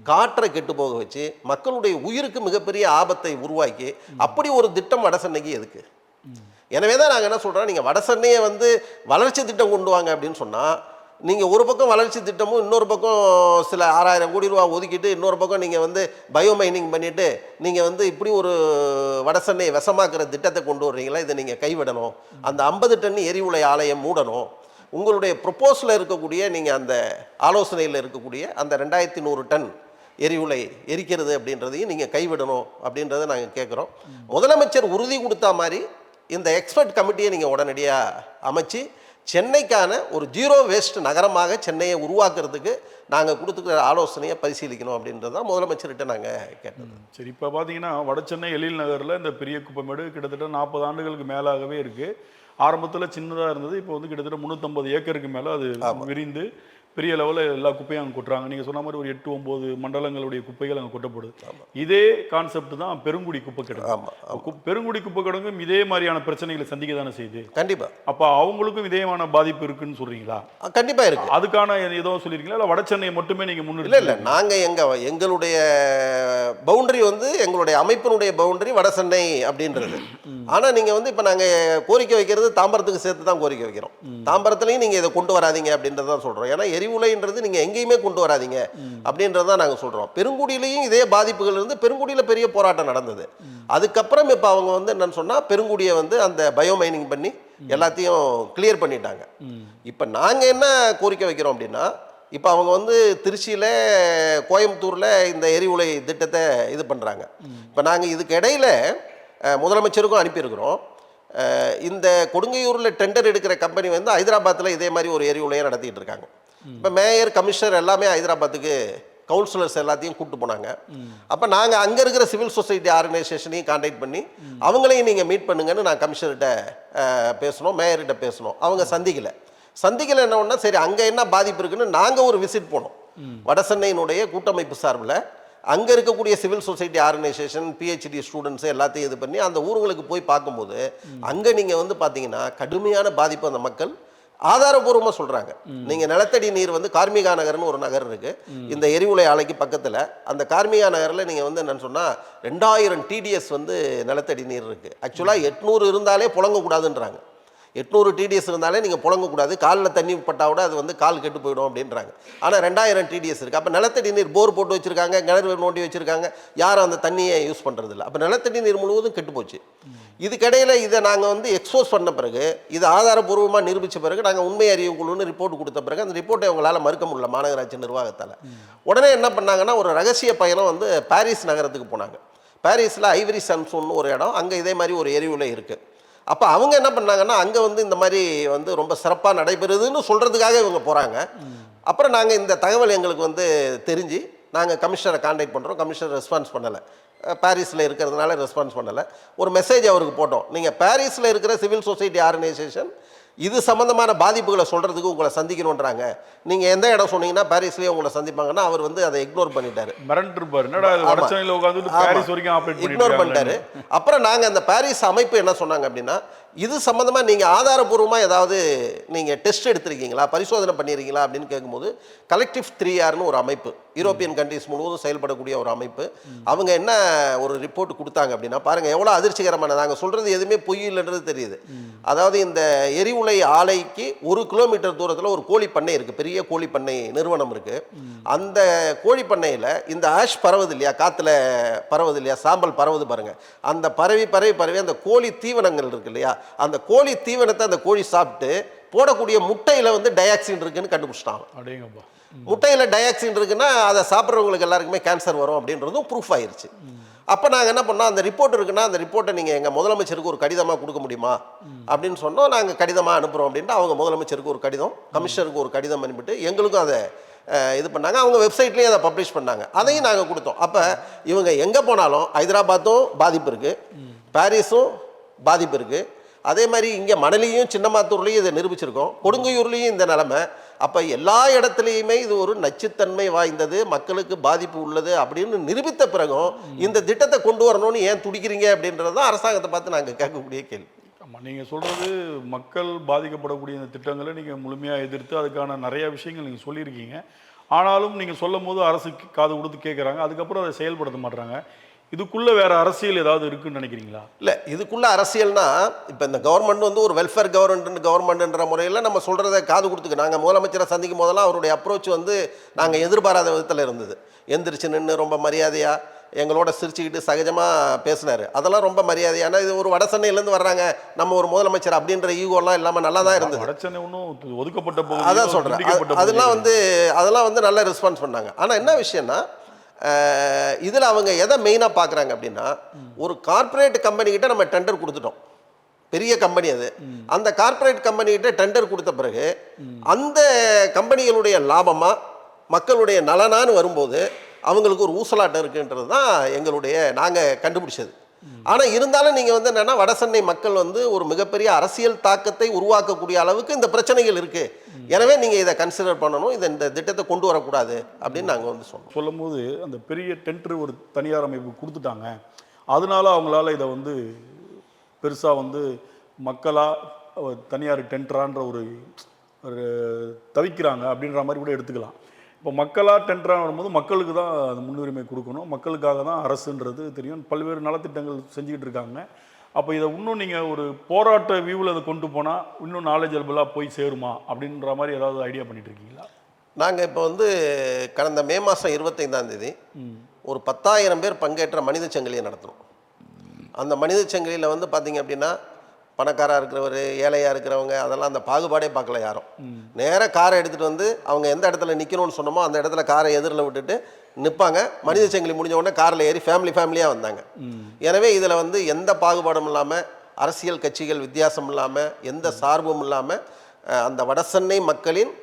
காற்றை கெட்டு போக வச்சு, மக்களுடைய உயிருக்கு மிகப்பெரிய ஆபத்தை உருவாக்கி, அப்படி ஒரு திட்டம் வடசென்னைக்கு எதுக்கு? எனவே தான் நாங்கள் என்ன சொல்கிறோம், நீங்கள் வடசென்னையை வந்து வளர்ச்சி திட்டம் கொண்டு வாங்க அப்படின்னு சொன்னால், நீங்கள் ஒரு பக்கம் வளர்ச்சி திட்டமும், இன்னொரு பக்கம் சில 6000 கோடி ரூபா ஒதுக்கிட்டு, இன்னொரு பக்கம் நீங்கள் வந்து பயோமைனிங் பண்ணிவிட்டு, நீங்கள் வந்து இப்படி ஒரு வடசென்னையை விஷமாக்குற திட்டத்தை கொண்டு வர்றீங்களா, இதை நீங்கள் கைவிடணும். அந்த 50 டன் எரிவுலை ஆலையம் மூடணும். உங்களுடைய ப்ரொப்போஸில் இருக்கக்கூடிய, நீங்கள் அந்த ஆலோசனையில் இருக்கக்கூடிய அந்த 2100 டன் எரிவுலை எரிக்கிறது அப்படின்றதையும் நீங்கள் கைவிடணும் அப்படின்றத நாங்கள் கேட்குறோம். முதலமைச்சர் உறுதி கொடுத்தா மாதிரி இந்த எக்ஸ்பர்ட் கமிட்டியை நீங்கள் உடனடியாக அமைச்சு, சென்னைக்கான ஒரு ஜீரோ வேஸ்ட் நகரமாக சென்னையை உருவாக்குறதுக்கு நாங்கள் கொடுத்துக்கிற ஆலோசனையை பரிசீலிக்கணும் அப்படின்றது தான் முதலமைச்சர்கிட்ட நாங்கள் கேட்டோம். சரி, இப்போ பார்த்தீங்கன்னா வடசென்னை எழில் நகரில் இந்த பெரிய குப்பமேடு கிட்டத்தட்ட 40 ஆண்டுகளுக்கு மேலாகவே இருக்குது. ஆரம்பத்தில் சின்னதாக இருந்தது, இப்போ வந்து கிட்டத்தட்ட 350 ஏக்கருக்கு மேலே அது விரிந்து பெரிய லெவலில் எல்லா குப்பையும் அங்கே கொட்டுறாங்க. நீங்கள் சொன்ன மாதிரி ஒரு 8-9 மண்டலங்களுடைய குப்பைகள் அங்கே கொட்டப்படுது. இதே கான்செப்ட் தான் பெருங்குடி குப்பை கிடங்கு. பெருங்குடி குப்பை கிடங்கும் இதே மாதிரியான பிரச்சனைகளை சந்திக்க தானே செய்யுது. கண்டிப்பாக. அப்போ அவங்களுக்கும் இதேமான பாதிப்பு இருக்குன்னு சொல்கிறீங்களா? கண்டிப்பாக இருக்குது. அதுக்கான ஏதோ சொல்லியிருக்கீங்களா, இல்லை வடசென்னை மட்டுமே நீங்கள் முன்னெடுத்து? இல்லை, நாங்கள் எங்களுடைய பவுண்டரி வந்து எங்களுடைய அமைப்பினுடைய பவுண்டரி வடசென்னை அப்படின்றது. ஆனால் நீங்கள் வந்து இப்போ நாங்கள் கோரிக்கை வைக்கிறது தாம்பரத்துக்கு சேர்த்து தான் கோரிக்கை வைக்கிறோம். தாம்பரத்துலையும் நீங்கள் இதை கொண்டு வராதீங்க அப்படின்றத தான் சொல்கிறோம். ஏன்னா எரிவுலைன்றது நீங்கள் எங்கேயுமே கொண்டு வராதீங்க அப்படின்றத தான் நாங்கள் சொல்கிறோம். பெருங்குடியிலையும் இதே பாதிப்புகள் இருந்து பெருங்குடியில் பெரிய போராட்டம் நடந்தது. அதுக்கப்புறம் இப்போ அவங்க வந்து என்னன்னு சொன்னால், பெருங்குடியை வந்து அந்த பயோமைனிங் பண்ணி எல்லாத்தையும் கிளியர் பண்ணிட்டாங்க. இப்போ நாங்கள் என்ன கோரிக்கை வைக்கிறோம் அப்படின்னா, இப்போ அவங்க வந்து திருச்சியில், கோயம்புத்தூரில் இந்த எரிவுலை திட்டத்தை இது பண்ணுறாங்க. இப்போ நாங்கள் இதுக்கு இடையில் முதலமைச்சருக்கும் அனுப்பியிருக்கிறோம். இந்த கொடுங்கையூரில் டெண்டர் எடுக்கிற கம்பெனி வந்து ஹைதராபாத்தில் இதே மாதிரி ஒரு எரிவுலையை நடத்திட்டு இருக்காங்க. இப்போ மேயர், கமிஷனர் எல்லாமே ஹைதராபாத்துக்கு கவுன்சிலர்ஸ் எல்லாத்தையும் கூப்பிட்டு போனாங்க. அப்போ நாங்கள் அங்கே இருக்கிற சிவில் சொசைட்டி ஆர்கனைசேஷனையும் கான்டாக்ட் பண்ணி அவங்களையும் நீங்கள் மீட் பண்ணுங்கன்னு நான் கமிஷனர்கிட்ட பேசணும், மேயர்கிட்ட பேசணும். அவங்க சந்திக்கலை என்ன ஒன்றா, சரி அங்கே என்ன பாதிப்பு இருக்குன்னு நாங்கள் ஒரு விசிட் போனோம். வடசென்னையினுடைய கூட்டமைப்பு சார்பில் அங்கே இருக்கக்கூடிய civil society organisation, PhD students எல்லாத்தையும் இது பண்ணி அந்த ஊர்களுக்கு போய் பார்க்கும்போது, அங்கே நீங்கள் வந்து பார்த்தீங்கன்னா கடுமையான பாதிப்பு அந்த மக்கள் ஆதாரபூர்வமாக சொல்கிறாங்க. நீங்கள் நிலத்தடி நீர் வந்து கார்மிகா நகர்னு ஒரு நகர் இருக்குது இந்த எரிவுலை ஆலைக்கு பக்கத்தில். அந்த கார்மிகா நகரில் நீங்கள் வந்து என்னென்னு சொன்னால் 2000 டிடிஎஸ் வந்து நிலத்தடி நீர் இருக்குது. ஆக்சுவலாக 800 இருந்தாலே புழங்கக்கூடாதுன்றாங்க. 800 டிடிஎஸ் இருந்தாலே நீங்கள் புழங்கக்கூடாது, காலில் தண்ணி பட்டால் கூட அது வந்து கால் கெட்டு போயிடும் அப்படின்றாங்க. ஆனால் 2000 டிடிஎஸ் இருக்குது. அப்போ நிலத்தடி நீர் போர் போட்டு வச்சுருக்காங்க, கிணறு நோண்டி வச்சுருக்காங்க, யாரும் அந்த தண்ணியை யூஸ் பண்ணுறதில்ல. அப்போ நிலத்தடி நீர் முழுவதும் கெட்டு போச்சு. இதுக்கிடையில் இதை நாங்கள் வந்து எக்ஸ்போஸ் பண்ண பிறகு, இது ஆதாரபூர்வமாக நிரூபித்த பிறகு, நாங்கள் உண்மை அறியும் குழுன்னு ரிப்போர்ட் கொடுத்த பிறகு அந்த ரிப்போர்ட்டை அவங்களால மறுக்க முடியல மாநகராட்சி நிர்வாகத்தால். உடனே என்ன பண்ணாங்கன்னா, ஒரு ரகசிய பயணம் வந்து பாரிஸ் நகரத்துக்கு போனாங்க. பாரிஸில் ஐவரி சன்சூன்னு ஒரு இடம், அங்கே இதே மாதிரி ஒரு எரிவுலை இருக்குது. அப்போ அவங்க என்ன பண்ணாங்கன்னா, அங்கே வந்து இந்த மாதிரி வந்து ரொம்ப சிறப்பாக நடைபெறுதுன்னு சொல்கிறதுக்காக இவங்க போகிறாங்க. அப்புறம் நாங்கள் இந்த தகவல் எங்களுக்கு வந்து தெரிஞ்சு நாங்கள் கமிஷனரை கான்டாக்ட் பண்ணுறோம். கமிஷனர் ரெஸ்பான்ஸ் பண்ணலை, பாரிஸில் இருக்கிறதுனால ரெஸ்பான்ஸ் பண்ணலை. ஒரு மெசேஜ் அவருக்கு போட்டோம், நீங்கள் பாரிஸில் இருக்கிற சிவில் சொசைட்டி ஆர்கனைசேஷன் இது சம்பந்தமான பாதிப்புகளை சொல்றதுக்கு உங்களை சந்திக்கணுன்றாங்க. நீங்க எந்த இடம் சொன்னீங்கன்னா பாரிஸ்லயே உங்களை சந்திப்பாங்கன்னா அவர் வந்து அதை இக்னோர் பண்ணிட்டாரு. மிரண்டு இருப்பாரு, என்னடா இது வடசென்னையில உட்கார்ந்துட்டு பாரிஸ் வரைக்கும் ஆபரேட் இக்னோர் பண்ணிட்டாரு. அப்புறம் நாங்க அந்த பாரிஸ் அமைப்பு என்ன சொன்னாங்க அப்படின்னா, இது சம்பந்தமா நீங்க ஆதாரபூர்வமா ஏதாவது நீங்க டெஸ்ட் எடுத்திருக்கீங்களா, பரிசோதனை பண்ணிருக்கீங்களா அப்படின்னு கேட்கும்போது கலெக்டிவ் 3Rன்னு ஒரு அமைப்பு, யூரோப்பியன் கண்ட்ரிஸ் முழுவதும் செயல்படக்கூடிய ஒரு அமைப்பு, அவங்க என்ன ஒரு ரிப்போர்ட் கொடுத்தாங்க அப்படின்னா, பாருங்க எவ்வளவு அதிர்ச்சிகரமான, நாங்க சொல்றது எதுவுமே பொய் இல்லைன்றது தெரியுது. அதாவது இந்த எரிவுலை ஆலைக்கு 1 கிலோமீட்டர் தூரத்தில் ஒரு கோழி பண்ணை இருக்கு, பெரிய கோழி பண்ணை நிறுவனம் இருக்கு. அந்த கோழி பண்ணையில இந்த ஆஷ் பரவுது இல்லையா, காத்துல பரவுது இல்லையா, சாம்பல் பரவுது பாருங்க, அந்த பரவி அந்த கோழி தீவனங்கள் இருக்கு இல்லையா, அந்த கோழி தீவனத்தை அந்த கோழி சாப்பிட்டு போடக்கூடிய முட்டையில வந்து டயாக்சின் இருக்குன்னு கண்டுபிடிச்சிட்டாங்க. அடேங்கப்பா. முட்டையில டயாக்சின் இருக்குன்னா அதை சாப்பிட்றவங்களுக்கு எல்லாருக்குமே கேன்சர் வரும் அப்படின்றதும் ப்ரூஃப் ஆயிருச்சு. அப்போ நாங்கள் என்ன பண்ணோம், அந்த ரிப்போர்ட் இருக்குன்னா அந்த ரிப்போர்ட்டை நீங்கள் எங்கள் முதலமைச்சருக்கு ஒரு கடிதமாக கொடுக்க முடியுமா அப்படின்னு சொன்னோம். நாங்கள் கடிதமாக அனுப்புகிறோம் அப்படின்ட்டு அவங்க முதலமைச்சருக்கு ஒரு கடிதம், கமிஷனருக்கு ஒரு கடிதம் அனுப்பிட்டு எங்களுக்கும் அதை இது பண்ணாங்க. அவங்க வெப்சைட்லேயும் அதை பப்ளிஷ் பண்ணாங்க, அதையும் நாங்கள் கொடுத்தோம். அப்போ இவங்க எங்கே போனாலும் ஹைதராபாத்தும் பாதிப்பு இருக்குது, பாரிஸும் பாதிப்பு இருக்குது, அதே மாதிரி இங்கே மணலியும் சின்னமாத்தூர்லேயும் இதை நிரூபிச்சிருக்கோம், கொடுங்கையூர்லேயும் இந்த நிலைமை. அப்போ எல்லா இடத்துலையுமே இது ஒரு நச்சுத்தன்மை வாய்ந்தது, மக்களுக்கு பாதிப்பு உள்ளது அப்படின்னு நிரூபித்த பிறகும் இந்த திட்டத்தை கொண்டு வரணும்னு ஏன் துடிக்கிறீங்க அப்படின்றது தான் அரசாங்கத்தை பார்த்து நாங்கள் கேட்கக்கூடிய கேள்வி. ஆமாம், நீங்கள் சொல்கிறது மக்கள் பாதிக்கப்படக்கூடிய இந்த திட்டங்களை நீங்கள் முழுமையாக எதிர்த்து அதுக்கான நிறைய விஷயங்கள் நீங்கள் சொல்லியிருக்கீங்க. ஆனாலும் நீங்கள் சொல்லும் போது அரசு காது கொடுத்து கேட்குறாங்க, அதுக்கப்புறம் அதை செயல்படுத்த மாட்டுறாங்க. இதுக்குள்ளே வேறு அரசியல் ஏதாவது இருக்குன்னு நினைக்கிறீங்களா? இல்லை, இதுக்குள்ளே அரசியல்னா இப்போ இந்த கவர்மெண்ட் வந்து ஒரு வெல்ஃபேர் கவர்மெண்ட்ன்ற முறையில் நம்ம சொல்கிறத காது கொடுத்துக்க, நாங்கள் முதலமைச்சரை சந்திக்கும் போதெல்லாம் அவருடைய அப்ரோச் வந்து நாங்கள் எதிர்பாராத விதத்தில் இருந்தது. எந்திரிச்சு நின்று ரொம்ப மரியாதையாக எங்களோட சிரிச்சுக்கிட்டு சகஜமாக பேசினார். அதெல்லாம் ரொம்ப மரியாதையான, இது ஒரு வடசென்னையிலேருந்து வர்றாங்க நம்ம ஒரு முதலமைச்சர் அப்படின்ற ஈகோலாம் இல்லாமல் நல்லா தான் இருந்தது. வடசென்னை ஒன்றும் ஒதுக்கப்பட்ட, அதான் சொல்கிறேன், அதெல்லாம் வந்து நல்ல ரெஸ்பான்ஸ் பண்ணாங்க. ஆனால் என்ன விஷயம்னா, இதில் அவங்க எதை மெயினாக பார்க்குறாங்க அப்படின்னா, ஒரு கார்ப்பரேட் கம்பெனிக்கிட்ட நம்ம டெண்டர் கொடுத்துட்டோம், பெரிய கம்பெனி அது. அந்த கார்ப்பரேட் கம்பெனிக்கிட்ட டெண்டர் கொடுத்த பிறகு அந்த கம்பெனிகளுடைய லாபமாக மக்களுடைய நலனான்னு வரும்போது அவங்களுக்கு ஒரு ஊசலாட்டம் இருக்குன்றது தான் நாங்கள் கண்டுபிடிச்சது. ஆனால் இருந்தாலும் நீங்கள் வந்து என்னென்னா, வடசென்னை மக்கள் வந்து ஒரு மிகப்பெரிய அரசியல் தாக்கத்தை உருவாக்கக்கூடிய அளவுக்கு இந்த பிரச்சனைகள் இருக்குது, எனவே நீங்கள் இதை கன்சிடர் பண்ணணும், இந்த திட்டத்தை கொண்டு வரக்கூடாது அப்படின்னு நாங்கள் வந்து சொல்லும் போது அந்த பெரிய டெண்டர் ஒரு தனியார் அமைப்பு கொடுத்துட்டாங்க, அதனால அவங்களால இதை வந்து பெருசாக வந்து மக்களாக தனியார் டெண்டரான்ற ஒரு தவிக்கிறாங்க அப்படின்ற மாதிரி கூட எடுத்துக்கலாம். இப்போ மக்களாக டெண்டராக வரும்போது மக்களுக்கு தான் அது முன்னுரிமை கொடுக்கணும், மக்களுக்காக தான் அரசுன்றது தெரியும், பல்வேறு நலத்திட்டங்கள் செஞ்சுக்கிட்டு இருக்காங்க. அப்போ இதை இன்னும் நீங்கள் ஒரு போராட்ட வியூவில் அதை கொண்டு போனால் இன்னும் நாலேஜபிளாக போய் சேருமா அப்படின்ற மாதிரி ஏதாவது ஐடியா பண்ணிட்டு இருக்கீங்களா? நாங்கள் இப்போ வந்து கடந்த மே மாதம் 25ஆம் தேதி ஒரு 10,000 பேர் பங்கேற்ற மனித சங்கிலியை நடத்தணும். அந்த மனித சங்கிலியில் வந்து பார்த்தீங்க அப்படின்னா, பணக்காராக இருக்கிறவர், ஏழையாக இருக்கிறவங்க, அதெல்லாம் அந்த பாகுபாடே பார்க்கல யாரும். நேராக காரை எடுத்துகிட்டு வந்து அவங்க எந்த இடத்துல நிற்கணும்னு சொன்னோமோ அந்த இடத்துல காரை எதிரில் விட்டுட்டு நிற்பாங்க. மனித சங்கிலி முடிஞ்ச உடனே காரில் ஏறி ஃபேமிலியாக வந்தாங்க. எனவே இதில் வந்து எந்த பாகுபாடும் இல்லாமல், அரசியல் கட்சிகள் வித்தியாசம் இல்லாமல், எந்த சார்பும் இல்லாமல் அந்த வடசென்னை மக்களின்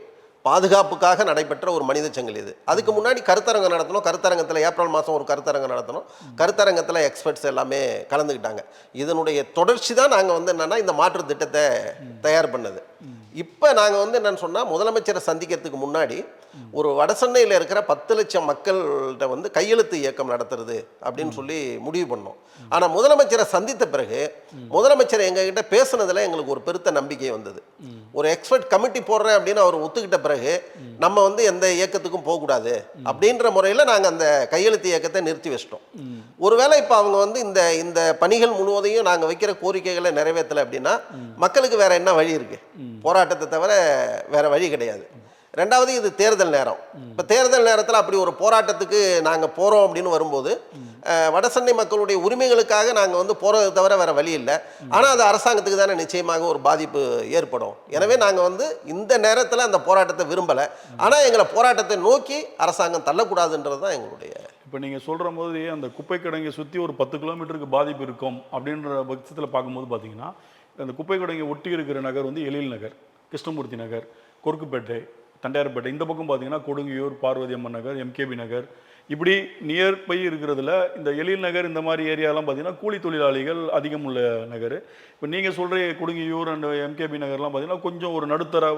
பாதுகாப்புக்காக நடைபெற்ற ஒரு மனித சங்கிலி இது. அதுக்கு முன்னாடி கருத்தரங்கம் நடத்தணும், கருத்தரங்கத்தில் ஏப்ரல் மாதம் ஒரு கருத்தரங்கம் நடத்தணும், கருத்தரங்கத்தில் எக்ஸ்பர்ட்ஸ் எல்லாமே கலந்துக்கிட்டாங்க. இதனுடைய தொடர்ச்சி தான் நாங்கள் வந்து என்னென்னா இந்த மாற்று திட்டத்தை தயார் பண்ணது. இப்போ நாங்கள் வந்து என்னென்னு சொன்னால், முதலமைச்சரை சந்திக்கிறதுக்கு முன்னாடி ஒரு வடசென்னையில் இருக்கிற 10 லட்சம் மக்கள்கிட்ட வந்து கையெழுத்து இயக்கம் நடத்துறது அப்படின்னு சொல்லி முடிவு பண்ணோம். ஆனால் முதலமைச்சரை சந்தித்த பிறகு முதலமைச்சர் எங்ககிட்ட பேசுனதில் எங்களுக்கு ஒரு பெருத்த நம்பிக்கை வந்தது. ஒரு எக்ஸ்பர்ட் கமிட்டி போடுறேன் அப்படின்னு அவர் ஒத்துக்கிட்ட பிறகு நம்ம வந்து எந்த இயக்கத்துக்கும் போகக்கூடாது அப்படின்ற முறையில் நாங்கள் அந்த கையெழுத்து இயக்கத்தை நிறுத்தி வச்சிட்டோம். ஒருவேளை இப்போ அவங்க வந்து இந்த பணிகள் முழுவதையும் நாங்கள் வைக்கிற கோரிக்கைகளை நிறைவேற்றலை அப்படின்னா மக்களுக்கு வேற என்ன வழி இருக்கு? போராட்டத்தை தவிர வேற வழி கிடையாது. ரெண்டாவது, இது தேர்தல் நேரம். இப்போ தேர்தல் நேரத்தில் அப்படி ஒரு போராட்டத்துக்கு நாங்கள் போகிறோம் அப்படின்னு வரும்போது வடசென்னை மக்களுடைய உரிமைகளுக்காக நாங்கள் வந்து போகிறத தவிர வேறு வழி இல்லை. ஆனால் அது அரசாங்கத்துக்கு தானே நிச்சயமாக ஒரு பாதிப்பு ஏற்படும். எனவே நாங்கள் வந்து இந்த நேரத்தில் அந்த போராட்டத்தை விரும்பலை, ஆனால் எங்களை போராட்டத்தை நோக்கி அரசாங்கம் தள்ளக்கூடாதுன்றது தான் எங்களுடைய. இப்போ நீங்கள் சொல்கிற போது அந்த குப்பை கிடங்கை சுற்றி ஒரு 10 கிலோமீட்டருக்கு பாதிப்பு இருக்கும் அப்படின்ற பட்சத்தில் பார்க்கும்போது பார்த்தீங்கன்னா, அந்த குப்பை கிடங்கை ஒட்டி இருக்கிற நகர் வந்து எழில் நகர், கிருஷ்ணமூர்த்தி நகர், கொருக்குப்பேட்டை, தண்டையார்பேட்டை, இந்த பக்கம் பார்த்தீங்கன்னா கொடுங்கையூர், பார்வதி அம்மன் நகர், எம்கேபி நகர், இப்படி நியர்பை இருக்கிறதுல இந்த எழில் நகர் இந்த மாதிரி ஏரியாலாம் பார்த்தீங்கன்னா கூலி தொழிலாளிகள் அதிகம் உள்ள நகர். இப்போ நீங்கள் சொல்கிற கொடுங்கியூர் அண்ட் எம்கேபி நகர்லாம் பார்த்தீங்கன்னா கொஞ்சம் ஒரு நடுத்தர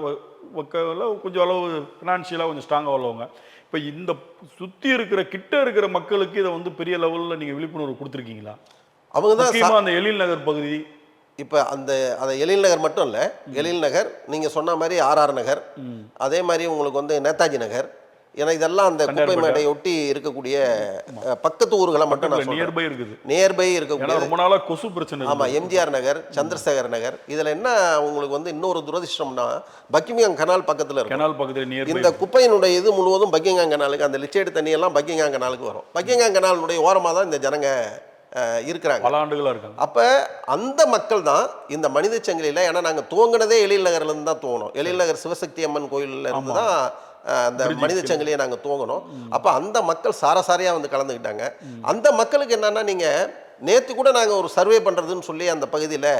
வக்கையில் கொஞ்சம் அளவு ஃபினான்ஷியலாக கொஞ்சம் ஸ்ட்ராங்காக உள்ளவங்க. இப்போ இந்த சுற்றி இருக்கிற கிட்ட இருக்கிற மக்களுக்கு இதை வந்து பெரிய லெவலில் நீங்கள் விழிப்புணர்வு கொடுத்துருக்கீங்களா? அவங்க தான் முக்கியமாக அந்த எழில் நகர் பகுதி. இப்போ அந்த எழில் நகர் மட்டும் இல்லை, எழில் நகர் நீங்கள் சொன்ன மாதிரி ஆர்ஆர் நகர், அதே மாதிரி உங்களுக்கு வந்து நேதாஜி நகர், ஏன்னா இதெல்லாம் அந்த குப்பை மேடையை ஒட்டி இருக்கக்கூடிய பக்கத்து ஊர்களை மட்டும் நான் நியர்பை இருக்குது. நியர்பை இருக்கக்கூடிய ரொம்ப நாளாக கொசு பிரச்சனை. ஆமாம், எம்ஜிஆர் நகர், சந்திரசேகர் நகர். இதில் என்ன உங்களுக்கு வந்து இன்னொரு துரதிர்ஷ்டம்னா பக்கிங்ஹாம் கனால் பக்கத்தில் இருக்கும். கனால் பக்கத்தில் நியர்பை. இந்த குப்பையினுடைய இது முழுவதும் பக்கிங்ஹாம் கனாலுக்கு, அந்த லிச்சேடு தண்ணியெல்லாம் பக்கிங்ஹாம் கனாலுக்கு வரும். பக்கிங்ஹாம் கனாலுடைய ஓரமாக தான் இந்த ஜனங்க இருக்கிறாங்க, பல ஆண்டுகளாக இருக்காங்க. அப்போ அந்த மக்கள் தான் இந்த மனித சங்கிலியில், ஏன்னா நாங்கள் துவங்கினதே எழில் நகர்லேருந்து தான் துவங்கணும். எழில் நகர் சிவசக்தி அம்மன் கோயிலில் இருந்து தான் அந்த மனித சங்கிலியை நாங்கள் துவங்கணும். அப்போ அந்த மக்கள் சாரசாரியாக வந்து கலந்துக்கிட்டாங்க. அந்த மக்களுக்கு என்னன்னா, நீங்கள் நேற்று கூட நாங்கள் ஒரு சர்வே பண்ணுறதுன்னு சொல்லி அந்த பகுதியில்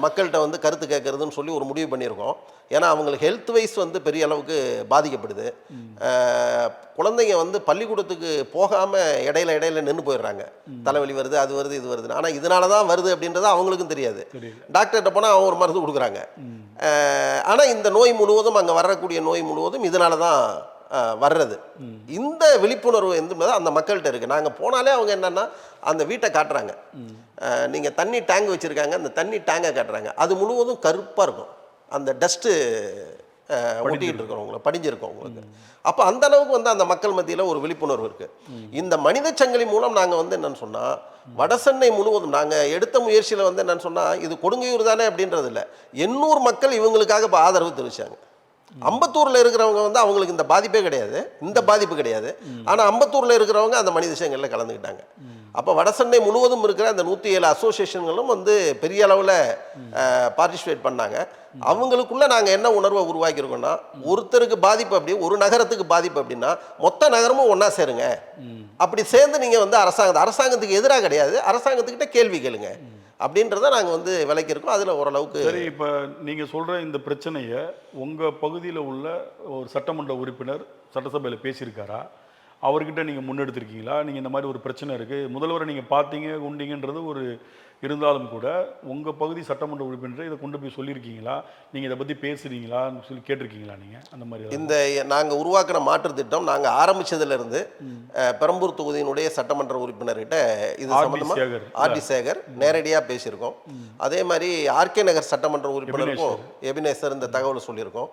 மக்கள்கிட்ட வந்து கருத்து கேட்கறதுன்னு சொல்லி ஒரு முடிவு பண்ணியிருக்கோம். ஏன்னா அவங்களுக்கு ஹெல்த் வைஸ் வந்து பெரிய அளவுக்கு பாதிக்கப்படுது. குழந்தைங்க வந்து பள்ளிக்கூடத்துக்கு போகாமல் இடையில நின்று போயிடுறாங்க. தலைவலி வருது, அது வருது, இது வருது. ஆனால் இதனால தான் வருது அப்படின்றது அவங்களுக்கும் தெரியாது. டாக்டர்கிட்ட போனால் அவங்க ஒரு மருந்து கொடுக்குறாங்க. ஆனால் இந்த நோய் முழுவதும், அங்கே வரக்கூடிய நோய் முழுவதும் இதனால தான் வர்றது. இந்த விழிப்புணர்வு என்பது அந்த மக்கள்கிட்ட இருக்குது. நாங்கள் போனாலே அவங்க என்னென்னா அந்த வீட்டை காட்டுறாங்க. நீங்கள் தண்ணி டேங்க் வச்சுருக்காங்க, அந்த தண்ணி டேங்கை காட்டுறாங்க. அது முழுவதும் கருப்பாக இருக்கும், அந்த டஸ்ட்டு ஒட்டிக்கிட்டு இருக்கிறவங்கள படிஞ்சிருக்கும் உங்களுக்கு. அப்போ அந்த அளவுக்கு வந்து அந்த மக்கள் மத்தியில் ஒரு விழிப்புணர்வு இருக்குது. இந்த மனித சங்கிலி மூலம் நாங்கள் வந்து என்னென்னு சொன்னால் வடசென்னை முழுவதும் நாங்கள் எடுத்த முயற்சியில் வந்து என்னென்னு சொன்னால் இது கொடுங்கையூர் தானே அப்படின்றது இல்லை, 800 மக்கள் இவங்களுக்காக இப்போ ஆதரவு தெரிவித்தாங்க. அம்பத்தூரில் இருக்கிறவங்க வந்து அவங்களுக்கு இந்த பாதிப்பே கிடையாது, இந்த பாதிப்பு கிடையாது. ஆனால் அம்பத்தூரில் இருக்கிறவங்க அந்த மனித விஷயங்களில் கலந்துக்கிட்டாங்க. அப்போ வடசென்னை முழுவதும் இருக்கிற அந்த 107 அசோசியேஷன்களும் வந்து பெரிய அளவில் பார்ட்டிசிபேட் பண்ணாங்க. அவங்களுக்குள்ள நாங்கள் என்ன உணர்வை உருவாக்கியிருக்கோம்னா, ஒருத்தருக்கு பாதிப்பு அப்படி, ஒரு நகரத்துக்கு பாதிப்பு அப்படின்னா மொத்த நகரமும் ஒன்றா சேருங்க. அப்படி சேர்ந்து நீங்கள் வந்து அரசாங்கத்துக்கு எதிராக கிடையாது, அரசாங்கத்துக்கிட்ட கேள்வி கேளுங்க அப்படின்றத நாங்கள் வந்து விலைக்கிருக்கோம். அதில் ஓரளவுக்கு சரி. இப்போ நீங்கள் சொல்கிற இந்த பிரச்சனையை உங்கள் பகுதியில் உள்ள ஒரு சட்டமன்ற உறுப்பினர் சட்டசபையில் பேசியிருக்காரா? அவர்கிட்ட நீங்கள் முன்னெடுத்திருக்கீங்களா? நீங்கள் இந்த மாதிரி ஒரு பிரச்சனை இருக்குது, முதல்வரை நீங்கள் பார்த்தீங்க உண்டீங்கன்றது ஒரு இருந்தாலும் கூட உங்கள் பகுதி சட்டமன்ற உறுப்பினர் இதை கொண்டு போய் சொல்லியிருக்கீங்களா? நீங்கள் இதை பற்றி பேசுகிறீங்களான்னு சொல்லி கேட்டிருக்கீங்களா நீங்கள்? அந்த மாதிரி இந்த நாங்கள் உருவாக்கின மாற்று திட்டம் நாங்கள் ஆரம்பித்ததுலேருந்து பெரம்பூர் தொகுதியினுடைய சட்டமன்ற உறுப்பினர்கிட்ட இது சம்பந்தமாக ஆர்டி சேகர் நேரடியாக பேசியிருக்கோம். அதே மாதிரி ஆர்கே நகர் சட்டமன்ற உறுப்பினருக்கும் எபினேசர் இந்த தகவல் சொல்லியிருக்கோம்.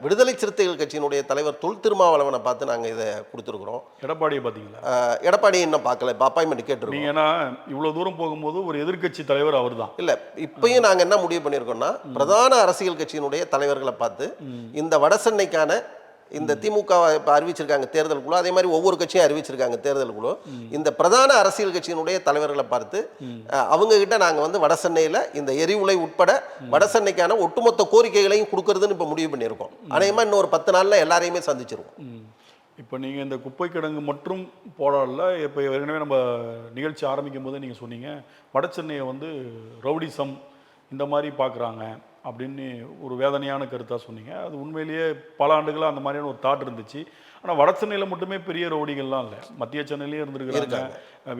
விடுதலை சிறுத்தைகள் கட்சியினுடைய தலைவர் தொல் திருமாவளவனை பார்த்து நாங்கள் இதை கொடுத்துருக்குறோம். எடப்பாடியை பார்த்தீங்களா? எடப்பாடி இன்னும் பார்க்கல, இப்போ அப்பாயின்மெண்ட் கேட்டுருக்கோம். ஏன்னா இவ்வளோ தூரம் போகும்போது ஒரு எதிர்க்கட்சி தலைவர் அவர் தான். இல்லை, இப்பயும் நாங்கள் என்ன முடிவு பண்ணியிருக்கோம்னா, பிரதான அரசியல் கட்சியினுடைய தலைவர்களை பார்த்து இந்த வடசென்னைக்கான இந்த திமுக இப்போ அறிவிச்சிருக்காங்க தேர்தல் குழு, அதே மாதிரி ஒவ்வொரு கட்சியும் அறிவிச்சிருக்காங்க தேர்தல் குழு. இந்த பிரதான அரசியல் கட்சியினுடைய தலைவர்களை பார்த்து அவங்க கிட்ட நாங்கள் வந்து வடசென்னையில் இந்த எரிவுலை உட்பட வடசென்னைக்கான ஒட்டுமொத்த கோரிக்கைகளையும் கொடுக்கறதுன்னு இப்போ முடிவு பண்ணியிருக்கோம். அநேகமாக இன்னொரு 10 நாளில் எல்லாரையுமே சந்திச்சிருவோம். இப்போ நீங்கள் இந்த குப்பை கிடங்கு மற்றும் போராடல, இப்போ ஏற்கனவே நம்ம நிகழ்ச்சி ஆரம்பிக்கும் போது நீங்கள் சொன்னீங்க வடசென்னையை வந்து ரவுடிசம் இந்த மாதிரி பார்க்குறாங்க அப்படின்னு ஒரு வேதனையான கருத்தாக சொன்னீங்க. அது உண்மையிலேயே பல ஆண்டுகளாக அந்த மாதிரியான ஒரு தாட் இருந்துச்சு. ஆனால் வடசென்னையில் மட்டுமே பெரிய ரவுடிகள்லாம் இல்லை, மத்திய சென்னையிலேயே இருந்திருக்கிறாங்க.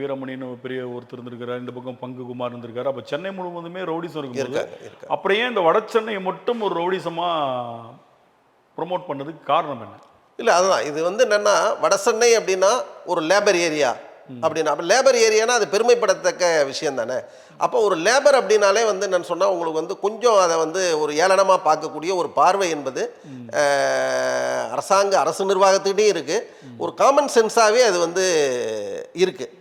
வீரமணின்னு பெரிய ஒருத்தர் இருந்திருக்கிறார், இந்த பக்கம் பங்குகுமார் இருந்திருக்காரு. அப்போ சென்னை முழுவதுமே ரவுடிசம் இருக்கும்போது அப்புறம் ஏன் இந்த வடசென்னையை மட்டும் ஒரு ரவுடிசமாக ப்ரொமோட் பண்ணதுக்கு காரணம் என்ன? இல்லை, அதுதான் இது வந்து என்னென்னா, வடசென்னை அப்படின்னா ஒரு லேபர் ஏரியா அப்படின்னா, அப்போ லேபர் ஏரியானா அது பெருமைப்படத்தக்க விஷயம் தானே. அப்போ ஒரு லேபர் அப்படின்னாலே வந்து என்னன்னு சொன்னால் உங்களுக்கு வந்து கொஞ்சம் அதை வந்து ஒரு ஏளனமாக பார்க்கக்கூடிய ஒரு பார்வை என்பது அரசு நிர்வாகத்துக்கிட்டே இருக்குது. ஒரு காமன் சென்ஸாகவே அது வந்து இருக்குது.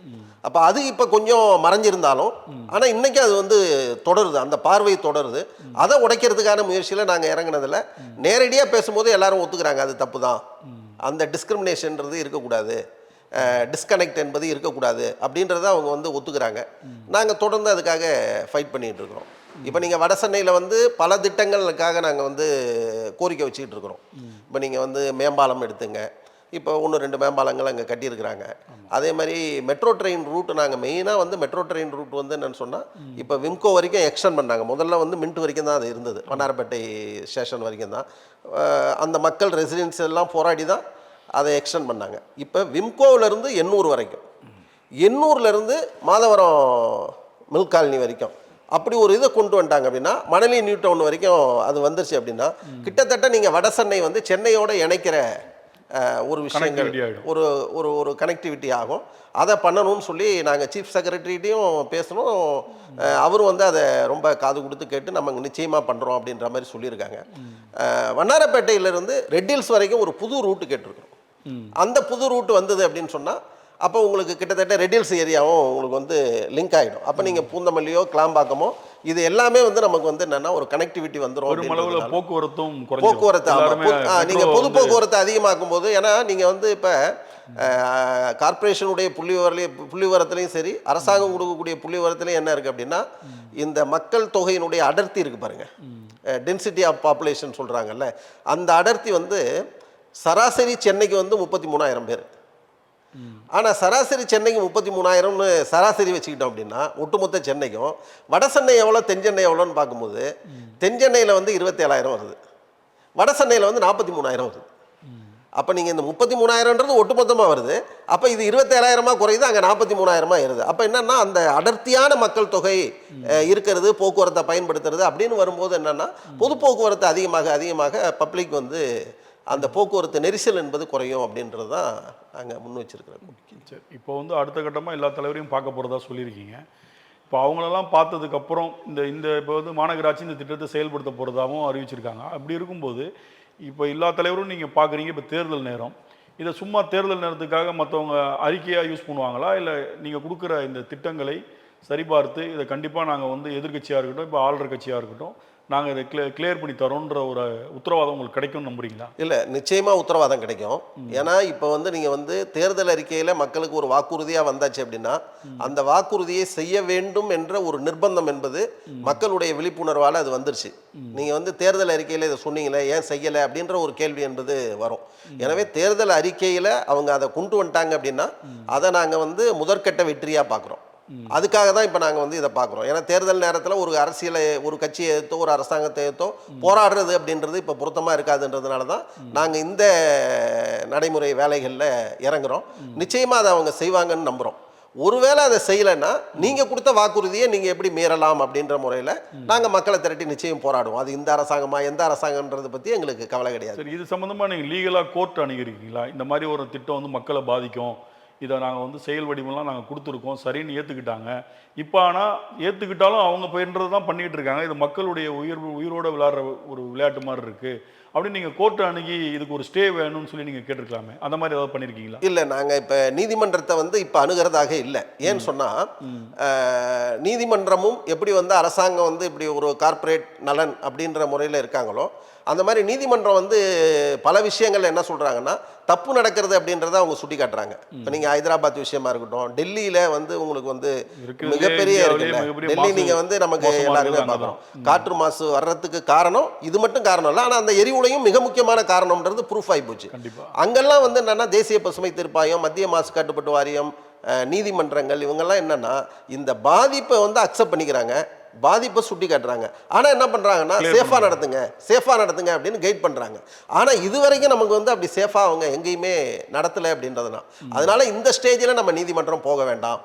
அப்போ அது இப்போ கொஞ்சம் மறைஞ்சிருந்தாலும் ஆனால் இன்றைக்கி அது வந்து தொடருது, அந்த பார்வை தொடருது. அதை உடைக்கிறதுக்கான முயற்சியில் நாங்கள் இறங்கினதில் நேரடியாக பேசும்போது எல்லாரும் ஒத்துக்கிறாங்க, அது தப்பு தான், அந்த டிஸ்கிரிமினேஷன்றது இருக்கக்கூடாது, டிஸ்கனெக்ட் என்பது இருக்கக்கூடாது அப்படின்றத அவங்க வந்து ஒத்துக்கிறாங்க. நாங்கள் தொடர்ந்து அதுக்காக ஃபைட் பண்ணிகிட்டு இருக்கிறோம். இப்போ நீங்கள் வடசென்னையில் வந்து பல திட்டங்களுக்காக நாங்கள் வந்து கோரிக்கை வச்சுக்கிட்டு இருக்கிறோம். இப்போ நீங்கள் வந்து மேம்பாலம் எடுத்துங்க, இப்போ 1-2 மேம்பாலங்கள் அங்கே கட்டியிருக்கிறாங்க. அதே மாதிரி மெட்ரோ ட்ரெயின் ரூட் நாங்கள் மெயினாக வந்து மெட்ரோ ட்ரெயின் ரூட் வந்து என்னென்னு சொன்னால் இப்போ விம்கோ வரைக்கும் எக்ஸ்டெண்ட் பண்ணாங்க. முதல்ல வந்து மின்ட் வரைக்கும் தான் அது இருந்தது, வண்ணாரப்பேட்டை ஸ்டேஷன் வரைக்கும் தான். அந்த மக்கள் ரெசிடென்ஸ் எல்லாம் போராடி தான் அதை எக்ஸ்டெண்ட் பண்ணாங்க. இப்போ விம்கோவிலேருந்து எண்ணூர் வரைக்கும், எண்ணூர்லேருந்து மாதவரம் மில்க் காலனி வரைக்கும் அப்படி ஒரு இதை கொண்டு வந்துட்டாங்க அப்படின்னா, மணலி நியூ டவுன் வரைக்கும் அது வந்துருச்சு அப்படின்னா, கிட்டத்தட்ட நீங்கள் வட சென்னை வந்து சென்னையோட இணைக்கிற ஒரு விஷயங்கள், ஒரு ஒரு ஒரு கனெக்டிவிட்டி ஆகும். அதை பண்ணணும்னு சொல்லி நாங்கள் சீஃப் செக்ரட்டரிட்டையும் பேசணும். அவரும் வந்து அதை ரொம்ப காது கொடுத்து கேட்டு நம்ம நிச்சயமாக பண்ணுறோம் அப்படின்ற மாதிரி சொல்லியிருக்காங்க. வண்ணாரப்பேட்டையிலேருந்து ரெட்டில்ஸ் வரைக்கும் ஒரு புது ரூட்டு கேட்டிருக்கிறோம். அந்த புது ரூட்டு வந்தது அப்படின்னு சொன்னால் அப்போ உங்களுக்கு கிட்டத்தட்ட ரெட்டில்ஸ் ஏரியாவும் உங்களுக்கு வந்து லிங்க் ஆகிடும். அப்போ நீங்கள் பூந்தமல்லியோ கிளாம்பாக்கமோ இது எல்லாமே வந்து நமக்கு வந்து என்னென்னா ஒரு கனெக்டிவிட்டி வந்துடும். போக்குவரத்து நீங்கள் பொது போக்குவரத்து அதிகமாக்கும் போது, ஏன்னா நீங்கள் வந்து இப்போ கார்பரேஷனுடைய புள்ளிவிவரத்துலையும் சரி, அரசாங்கம் கொடுக்கக்கூடிய புள்ளிவிவரத்துலையும் என்ன இருக்குது அப்படின்னா, இந்த மக்கள் தொகையினுடைய அடர்த்தி இருக்குது பாருங்கள், டென்சிட்டி ஆஃப் பாப்புலேஷன் சொல்கிறாங்கல்ல, அந்த அடர்த்தி வந்து சராசரி சென்னைக்கு வந்து 33,000 பேர். ஆனால் சராசரி சென்னைக்கு 33,000ன்னு சராசரி வச்சுக்கிட்டோம் அப்படின்னா, ஒட்டுமொத்த சென்னைக்கும் வட சென்னை எவ்வளோ தென் சென்னை எவ்வளோன்னு பார்க்கும்போது, தென் சென்னையில் வந்து 27,000 வருது, வட சென்னையில் வந்து 43,000 வருது. அப்போ நீங்கள் இந்த 33,000ன்றது ஒட்டுமொத்தமாக வருது. அப்போ இது 27,000 குறையுது, அங்கே 43,000 இருது. அப்போ என்னென்னா அந்த அடர்த்தியான மக்கள் தொகை இருக்கிறது, போக்குவரத்தை பயன்படுத்துறது அப்படின்னு வரும்போது என்னென்னா, பொது போக்குவரத்து அதிகமாக அதிகமாக பப்ளிக் வந்து அந்த போக்குவரத்து நெரிசல் என்பது குறையும் அப்படின்றது தான் நாங்கள் முன் வச்சிருக்கிறோம். சரி, இப்போ வந்து அடுத்த கட்டமாக எல்லா தலைவரையும் பார்க்க போகிறதா சொல்லியிருக்கீங்க. இப்போ அவங்களெல்லாம் பார்த்ததுக்கப்புறம் இந்த இப்போ வந்து மாநகராட்சி இந்த திட்டத்தை செயல்படுத்த போகிறதாகவும் அறிவிச்சிருக்காங்க. அப்படி இருக்கும்போது இப்போ எல்லா தலைவரும் நீங்கள் பார்க்குறீங்க, இப்போ தேர்தல் நேரம், இதை சும்மா தேர்தல் நேரத்துக்காக மற்றவங்க அறிக்கையாக யூஸ் பண்ணுவாங்களா, இல்லை நீங்கள் கொடுக்குற இந்த திட்டங்களை சரிபார்த்து இதை கண்டிப்பாக நாங்கள் வந்து எதிர்கட்சியாக இருக்கட்டும், இப்போ ஆளுற கட்சியாக இருக்கட்டும், நாங்கள் இதை கிளியர் பண்ணி தரோன்ற ஒரு உத்தரவாதம் உங்களுக்கு கிடைக்கும்னு நம்புறீங்களா? இல்லை, நிச்சயமாக உத்தரவாதம் கிடைக்கும். ஏன்னா இப்போ வந்து நீங்கள் வந்து தேர்தல் அறிக்கையில் மக்களுக்கு ஒரு வாக்குறுதியாக வந்தாச்சு அப்படின்னா, அந்த வாக்குறுதியை செய்ய வேண்டும் என்ற ஒரு நிர்பந்தம் என்பது மக்களுடைய விழிப்புணர்வால் அது வந்துருச்சு. நீங்கள் வந்து தேர்தல் அறிக்கையில் இதை சொன்னீங்களே, ஏன் செய்யலை அப்படின்ற ஒரு கேள்வி என்பது வரும். எனவே தேர்தல் அறிக்கையில் அவங்க அதை கொண்டு வந்துட்டாங்க அப்படின்னா, அதை நாங்கள் வந்து முதற்கட்ட வெற்றியாக பார்க்குறோம். அதுக்காக தான் இப்போ நாங்கள் வந்து இதை பார்க்குறோம். ஏன்னா தேர்தல் நேரத்தில் ஒரு அரசியலை, ஒரு கட்சியை எடுத்தோ ஒரு அரசாங்கத்தை எடுத்தோ போராடுறது அப்படின்றது இப்போ பொருத்தமாக இருக்காதுன்றதுனால தான் நாங்கள் இந்த நடைமுறை வேலைகளில் இறங்குறோம். நிச்சயமாக அதை அவங்க செய்வாங்கன்னு நம்புகிறோம். ஒருவேளை அதை செய்யலைன்னா நீங்கள் கொடுத்த வாக்குறுதியை நீங்கள் எப்படி மீறலாம் அப்படின்ற முறையில் நாங்கள் மக்களை திரட்டி நிச்சயம் போராடுவோம். அது இந்த அரசாங்கமா எந்த அரசாங்கன்றதை பற்றி எங்களுக்கு கவலை கிடையாது. சரி, இது சம்மந்தமாக நீங்கள் லீகலாக கோர்ட் அணுகிருக்கீங்களா? இந்த மாதிரி ஒரு திட்டம் வந்து மக்களை பாதிக்கும், இதை நாங்கள் வந்து செயல் வடிவம்லாம் நாங்கள் கொடுத்துருக்கோம், சரின்னு ஏற்றுக்கிட்டாங்க. இப்போ ஆனால் ஏற்றுக்கிட்டாலும் அவங்க போயின்றது தான் பண்ணிகிட்டு இருக்காங்க. இது மக்களுடைய உயிரோடு விளையாடுற ஒரு விளையாட்டு மாதிரி இருக்குது அப்படின்னு நீங்கள் கோர்ட்டை அணுகி இதுக்கு ஒரு ஸ்டே வேணும்னு சொல்லி நீங்கள் கேட்டிருக்கலாமே, அந்த மாதிரி ஏதாவது பண்ணியிருக்கீங்களா? இல்லை, நாங்கள் இப்போ நீதிமன்றத்தை வந்து இப்போ அணுகிறதாக இல்லை. ஏன்னு சொன்னால் நீதிமன்றமும் எப்படி வந்து அரசாங்கம் வந்து இப்படி ஒரு கார்ப்பரேட் நலன் அப்படின்ற முறையில் இருக்காங்களோ, அந்த மாதிரி நீதிமன்றம் வந்து பல விஷயங்கள் என்ன சொல்கிறாங்கன்னா, தப்பு நடக்கிறது அப்படின்றத அவங்க சுட்டி காட்டுறாங்க. இப்போ நீங்கள் ஹைதராபாத் விஷயமா இருக்கட்டும், டெல்லியில் வந்து உங்களுக்கு வந்து மிகப்பெரிய இருக்குல்ல, டெல்லி நீங்கள் வந்து நமக்கு எல்லாருமே பார்க்குறோம், காற்று மாசு வர்றதுக்கு காரணம் இது மட்டும் காரணம் இல்லை, ஆனால் அந்த எரிவுலையும் மிக முக்கியமான காரணம்ன்றது ப்ரூஃப் ஆகி போச்சு. அங்கெல்லாம் வந்து என்னென்னா தேசிய பசுமை தீர்ப்பாயம், மத்திய மாசு கட்டுப்பாட்டு வாரியம், நீதிமன்றங்கள் இவங்கெல்லாம் என்னென்னா இந்த பாதிப்பை வந்து அக்செப்ட் பண்ணிக்கிறாங்க, பாதிப்பை சுட்டி காட்டுறாங்க. ஆனால் என்ன பண்ணுறாங்கன்னா சேஃபாக நடத்துங்க அப்படின்னு கைட் பண்ணுறாங்க. ஆனால் இது வரைக்கும் நமக்கு வந்து அப்படி சேஃபாக அவங்க எங்கேயுமே நடத்தலை அப்படின்றதுனா, அதனால இந்த ஸ்டேஜில் நம்ம நீதிமன்றம் போக வேண்டாம்.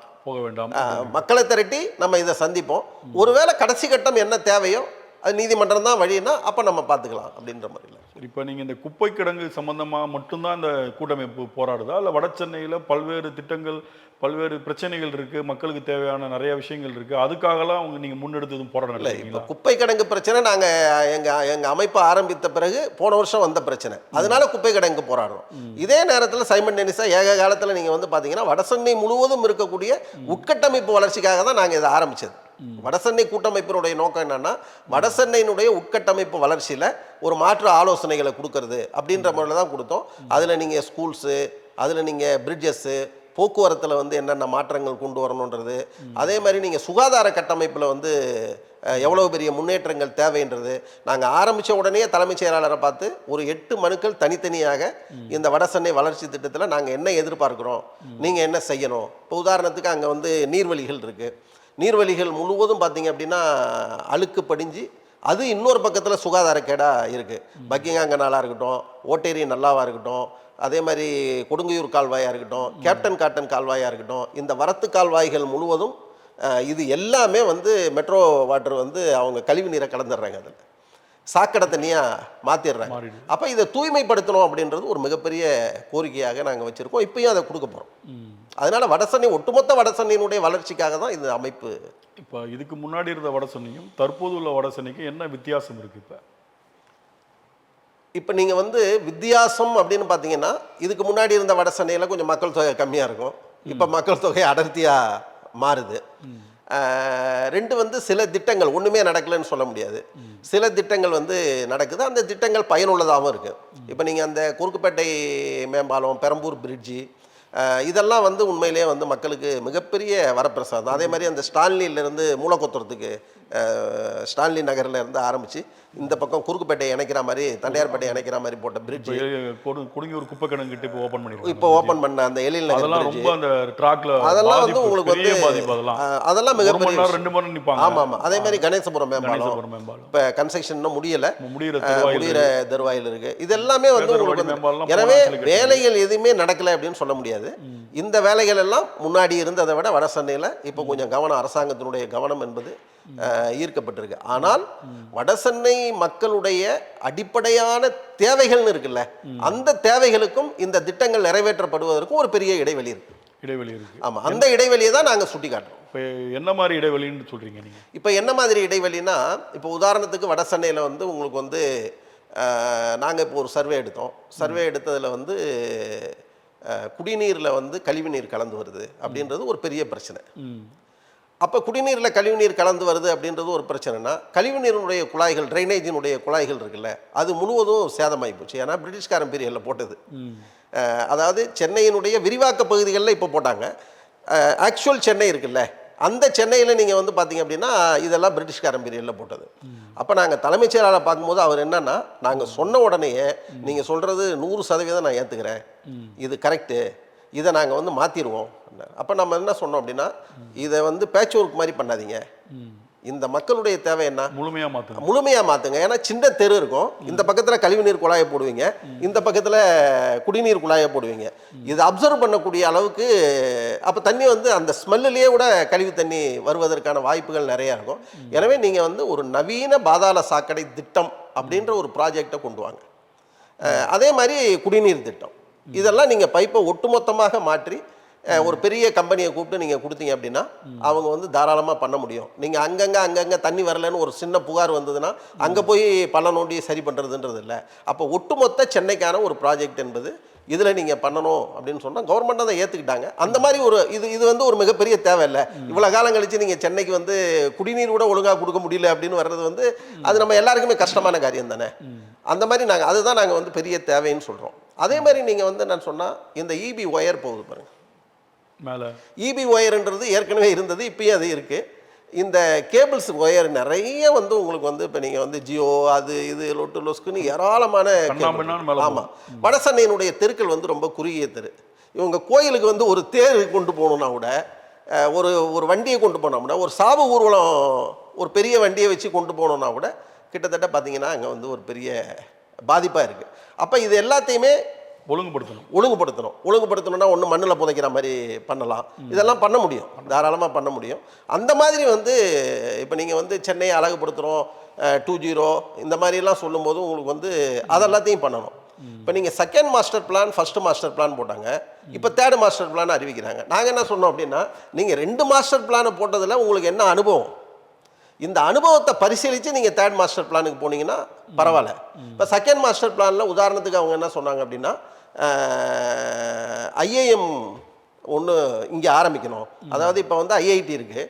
மக்களை திரட்டி நம்ம இதை சந்திப்போம். ஒருவேளை கடைசி கட்டம் என்ன தேவையோ அது நீதிமன்றம் தான் வழின்னா அப்போ நம்ம பார்த்துக்கலாம் அப்படின்ற மாதிரில. இப்போ நீங்கள் இந்த குப்பை கிடங்கு சம்பந்தமாக மட்டும்தான் இந்த கூட்டமைப்பு போராடுதா, இல்லை வட சென்னையில் பல்வேறு திட்டங்கள், பல்வேறு பிரச்சனைகள் இருக்குது, மக்களுக்கு தேவையான நிறைய விஷயங்கள் இருக்குது, அதுக்காகலாம் அவங்க நீங்கள் முன்னெடுத்ததும் போராட்டம் இல்லை? இப்போ குப்பை கிடங்கு பிரச்சனை நாங்கள் எங்கள் அமைப்பை ஆரம்பித்த பிறகு போன வருஷம் வந்த பிரச்சனை, அதனால குப்பை கிடங்கு போராடுறோம். இதே நேரத்தில் சைமல்டேனியஸாக ஏக காலத்தில் நீங்கள் வந்து பார்த்தீங்கன்னா வட சென்னை முழுவதும் இருக்கக்கூடிய உட்கட்டமைப்பு வளர்ச்சிக்காக தான் நாங்கள் இதை ஆரம்பித்தது. வடசென்னை கூட்டமைப்பினுடைய நோக்கம் என்னன்னா, வடசென்னையினுடைய உட்கட்டமைப்பு வளர்ச்சியில் ஒரு மாற்று ஆலோசனைகளை கொடுக்கறது அப்படின்ற முறையில் தான் கொடுத்தோம். அதில் நீங்கள் ஸ்கூல்ஸு, அதில் நீங்கள் பிரிட்ஜஸ்ஸு, போக்குவரத்தில் வந்து என்னென்ன மாற்றங்கள் கொண்டு வரணுன்றது, அதே மாதிரி நீங்கள் சுகாதார கட்டமைப்பில் வந்து எவ்வளோ பெரிய முன்னேற்றங்கள் தேவைன்றது. நாங்கள் ஆரம்பித்த உடனே தலைமைச் செயலாளரை பார்த்து ஒரு 8 மனுக்கள் தனித்தனியாக இந்த வடசென்னை வளர்ச்சி திட்டத்தில் நாங்கள் என்ன எதிர்பார்க்குறோம், நீங்கள் என்ன செய்யணும். இப்போ உதாரணத்துக்கு அங்கே வந்து நீர்வழிகள் இருக்குது, நீர்வழிகள் முழுவதும் பார்த்தீங்க அப்படின்னா அழுக்கு படிஞ்சு அது இன்னொரு பக்கத்தில் சுகாதாரக்கேடாக இருக்குது. பக்கிங்ஹாம் கனாலாக இருக்கட்டும், ஓட்டேரி நல்லாவாக இருக்கட்டும், அதே மாதிரி கொடுங்கையூர் கால்வாயாக இருக்கட்டும், கேப்டன் காட்டன் கால்வாயாக இருக்கட்டும், இந்த வரத்து கால்வாய்கள் முழுவதும் இது எல்லாமே வந்து மெட்ரோ வாட்டர் வந்து அவங்க கழிவு நீரை கலந்துடுறாங்க, அதில் சாக்கடை தண்ணியாக மாற்றிடுறாங்க. அப்போ இதை தூய்மைப்படுத்தணும் அப்படின்றது ஒரு மிகப்பெரிய கோரிக்கையாக நாங்கள் வச்சுருக்கோம். இப்பயும் அதை கொடுக்க போகிறோம். அதனால் வடசென்னை ஒட்டுமொத்த வடசென்னையினுடைய வளர்ச்சிக்காக தான் இந்த அமைப்பு. இப்போ இதுக்கு முன்னாடி இருந்த வடசென்னையும் தற்போது உள்ள வடசென்னைக்கும் என்ன வித்தியாசம் இருக்குது? இப்போ நீங்கள் வந்து வித்தியாசம் அப்படின்னு பார்த்தீங்கன்னா, இதுக்கு முன்னாடி இருந்த வடசென்னையில் கொஞ்சம் மக்கள் தொகை கம்மியாக இருக்கும். இப்போ மக்கள் தொகை அடர்த்தியாக மாறுது. ரெண்டு வந்து சில திட்டங்கள் ஒன்றுமே நடக்கலைன்னு சொல்ல முடியாது. சில திட்டங்கள் வந்து நடக்குது. அந்த திட்டங்கள் பயனுள்ளதாகவும் இருக்குது. இப்போ நீங்கள் அந்த குறுக்குப்பேட்டை மேம்பாலம், பெரம்பூர் பிரிட்ஜி, இதெல்லாம் வந்து உண்மையிலேயே வந்து மக்களுக்கு மிகப்பெரிய வரப்பிரசாதம். அதே மாதிரி அந்த ஸ்டான்லியிலேருந்து மூலக்கொத்துறதுக்கு ஸ்டான்லி நகரில் இருந்து ஆரம்பித்து இந்த பக்கம் குறுக்குப்பேட்டை இணைக்கிற மாதிரி, தண்டையார்பேட்டை இணைக்கிற மாதிரி போட்ட பிரிட்ஜ், கொடுங்கியூர் குப்பை கிடங்கிட்டு இப்போ ஓப்பன் பண்ணி இப்போ ஓப்பன் பண்ண அந்த எழில் நகர் ரொம்ப அந்த ட்ராக்ல அதெல்லாம் வந்து உங்களுக்கு வந்து அதெல்லாம் மிகப்பெரிய 2 மணி நேரம் நிற்பாங்க. ஆமாம் ஆமாம். அதே மாதிரி கணேசபுரம் மேம்பாலம் இப்போ கன்ஸ்ட்ரக்ஷன் இன்னும் முடிகிற தருவாயில் இருக்கு. இது எல்லாமே வந்து உங்களுக்கு எனவே வேலைகள் எதுவுமே நடக்கலை அப்படின்னு சொல்ல முடியாது. இந்த வேலைகள் எல்லாம் முன்னாடி இருந்ததை விட வடசென்னையில் இப்போ கொஞ்சம் கவனம், அரசாங்கத்தினுடைய கவனம் என்பது ஈர்க்கப்பட்டிருக்கு. ஆனால் வடசென்னை மக்களுடைய அடிப்படையான தேவைகள்னு இருக்குல்ல, அந்த தேவைகளுக்கும் இந்த திட்டங்கள் நிறைவேற்றப்படுவதற்கும் ஒரு பெரிய இடைவெளி இருக்கு. ஆமா, அந்த இடைவெளியை தான் நாங்கள் சுட்டி காட்டுறோம். இப்போ என்ன மாதிரி இடைவெளின்னு சொல்றீங்க நீங்க? இப்போ என்ன மாதிரி இடைவெளினா, இப்போ உதாரணத்துக்கு வடசென்னையில் வந்து உங்களுக்கு வந்து நாங்கள் இப்போ ஒரு சர்வே எடுத்தோம். சர்வே எடுத்ததில் வந்து குடிநீரில் வந்து கழிவுநீர் கலந்து வருது அப்படின்றது ஒரு பெரிய பிரச்சனை. அப்போ குடிநீரில் கழிவுநீர் கலந்து வருது அப்படின்றது ஒரு பிரச்சனைனா, கழிவுநீரினுடைய குழாய்கள், ட்ரைனேஜினுடைய குழாய்கள் இருக்குல்ல, அது முழுவதும் சேதமாகி போச்சு. ஏன்னா பிரிட்டிஷ்காரன் பீரியடில் போட்டது. அதாவது சென்னையினுடைய விரிவாக்க பகுதிகளில் இப்போ போட்டாங்க. ஆக்சுவல் சென்னை இருக்குல்ல, அந்த சென்னையில் நீங்கள் வந்து பார்த்தீங்க அப்படின்னா இதெல்லாம் பிரிட்டிஷ்காரன் பீரியடில் போட்டது. அப்போ நாங்கள் தலைமைச் செயலாளர் பார்க்கும்போது அவர் என்னன்னா, நாங்கள் சொன்ன உடனேயே நீங்கள் சொல்கிறது 100% நான் ஏற்றுக்கிறேன், இது கரெக்டு, இதை நாங்கள் வந்து மாற்றிடுவோம். அப்போ நம்ம என்ன சொன்னோம் அப்படின்னா, இதை வந்து பேட்ச் ஒர்க் மாதிரி பண்ணாதீங்க, இந்த மக்களுடைய தேவை என்ன, முழுமையாக மாற்றுங்க. ஏன்னா சின்ன தெரு இருக்கும், இந்த பக்கத்தில் கழிவுநீர் குழாயை போடுவீங்க, இந்த பக்கத்தில் குடிநீர் குழாயை போடுவீங்க. இதை அப்சர்வ் பண்ணக்கூடிய அளவுக்கு அப்போ தண்ணி வந்து அந்த ஸ்மெல்லிலேயே கூட கழிவு தண்ணி வருவதற்கான வாய்ப்புகள் நிறையா இருக்கும். எனவே நீங்கள் வந்து ஒரு நவீன பாதாள சாக்கடை திட்டம் அப்படின்ற ஒரு ப்ராஜெக்டை கொண்டு வாங்க. அதே மாதிரி குடிநீர் திட்டம், இதெல்லாம் நீங்கள் பைப்பை ஒட்டுமொத்தமாக மாற்றி ஒரு பெரிய கம்பெனியை கூப்பிட்டு நீங்கள் கொடுத்தீங்க அப்படின்னா அவங்க வந்து தாராளமாக பண்ண முடியும். நீங்கள் அங்கங்கே தண்ணி வரலன்னு ஒரு சின்ன புகார் வந்ததுன்னா அங்கே போய் பல நோண்டி சரி பண்ணுறதுன்றது இல்லை. அப்போ ஒட்டுமொத்த சென்னைக்கான ஒரு ப்ராஜெக்ட் என்பது இதில் நீங்கள் பண்ணணும் அப்படின்னு சொன்னால் கவர்மெண்ட் அதை ஏற்றுக்கிட்டாங்க. அந்த மாதிரி ஒரு இது வந்து ஒரு மிகப்பெரிய தேவை இல்லை. இவ்வளோ காலம் கழித்து நீங்கள் சென்னைக்கு வந்து குடிநீர் கூட ஒழுங்காக கொடுக்க முடியல அப்படின்னு வர்றது வந்து அது நம்ம எல்லாருக்குமே கஷ்டமான காரியம் தானே. அந்த மாதிரி அதுதான் நாங்கள் வந்து பெரிய தேவைன்னு சொல்கிறோம். அதே மாதிரி நீங்கள் வந்து நான் சொன்னால் இந்த இபி ஒயர் போகுது பாருங்கள் மேலே, இபி ஒயர்ன்றது ஏற்கனவே இருந்தது, இப்பயும் அது இருக்குது. இந்த கேபிள்ஸ் ஒயர் நிறைய வந்து உங்களுக்கு வந்து இப்போ நீங்கள் வந்து ஜியோ அது இது லொட்டு லொஸ்க்குன்னு ஏராளமான. ஆமாம், வடசென்னையினுடைய தெருக்கள் வந்து ரொம்ப குறுகிய தெரு. இவங்க கோயிலுக்கு வந்து ஒரு தேர் கொண்டு போகணுன்னா கூட, ஒரு வண்டியை கொண்டு போனோம்னா, ஒரு சாவு ஊர்வலம் ஒரு பெரிய வண்டியை வச்சு கொண்டு போகணுன்னா கூட கிட்டத்தட்ட பார்த்தீங்கன்னா அங்கே வந்து ஒரு பெரிய பாதிப்பாக இருக்குது. அப்போ இது எல்லாத்தையுமே ஒழுங்குபடுத்தணும்னா ஒன்று மண்ணில் புதைக்கிற மாதிரி பண்ணலாம், இதெல்லாம் பண்ண முடியும், தாராளமாக பண்ண முடியும். அந்த மாதிரி வந்து இப்போ நீங்கள் வந்து சென்னையை அழகுபடுத்துகிறோம் 2.0 இந்த மாதிரிலாம் சொல்லும்போது உங்களுக்கு வந்து அதெல்லாத்தையும் பண்ணணும். இப்போ நீங்கள் second master plan, first master plan போட்டாங்க, இப்போ தேர்டு மாஸ்டர் பிளான் அறிவிக்கிறாங்க. நாங்கள் என்ன சொன்னோம் அப்படின்னா, நீங்கள் 2 மாஸ்டர் பிளானை போட்டதில் உங்களுக்கு என்ன அனுபவம், இந்த அனுபவத்தை பரிசீலித்து நீங்கள் தேர்ட் மாஸ்டர் பிளானுக்கு போனீங்கன்னா பரவாயில்ல. இப்போ செகண்ட் மாஸ்டர் பிளானில் உதாரணத்துக்கு அவங்க என்ன சொன்னாங்க அப்படின்னா, ஐஏஎம் ஒன்று இங்கே ஆரம்பிக்கணும், அதாவது இப்போ வந்து ஐஐடி இருக்குது,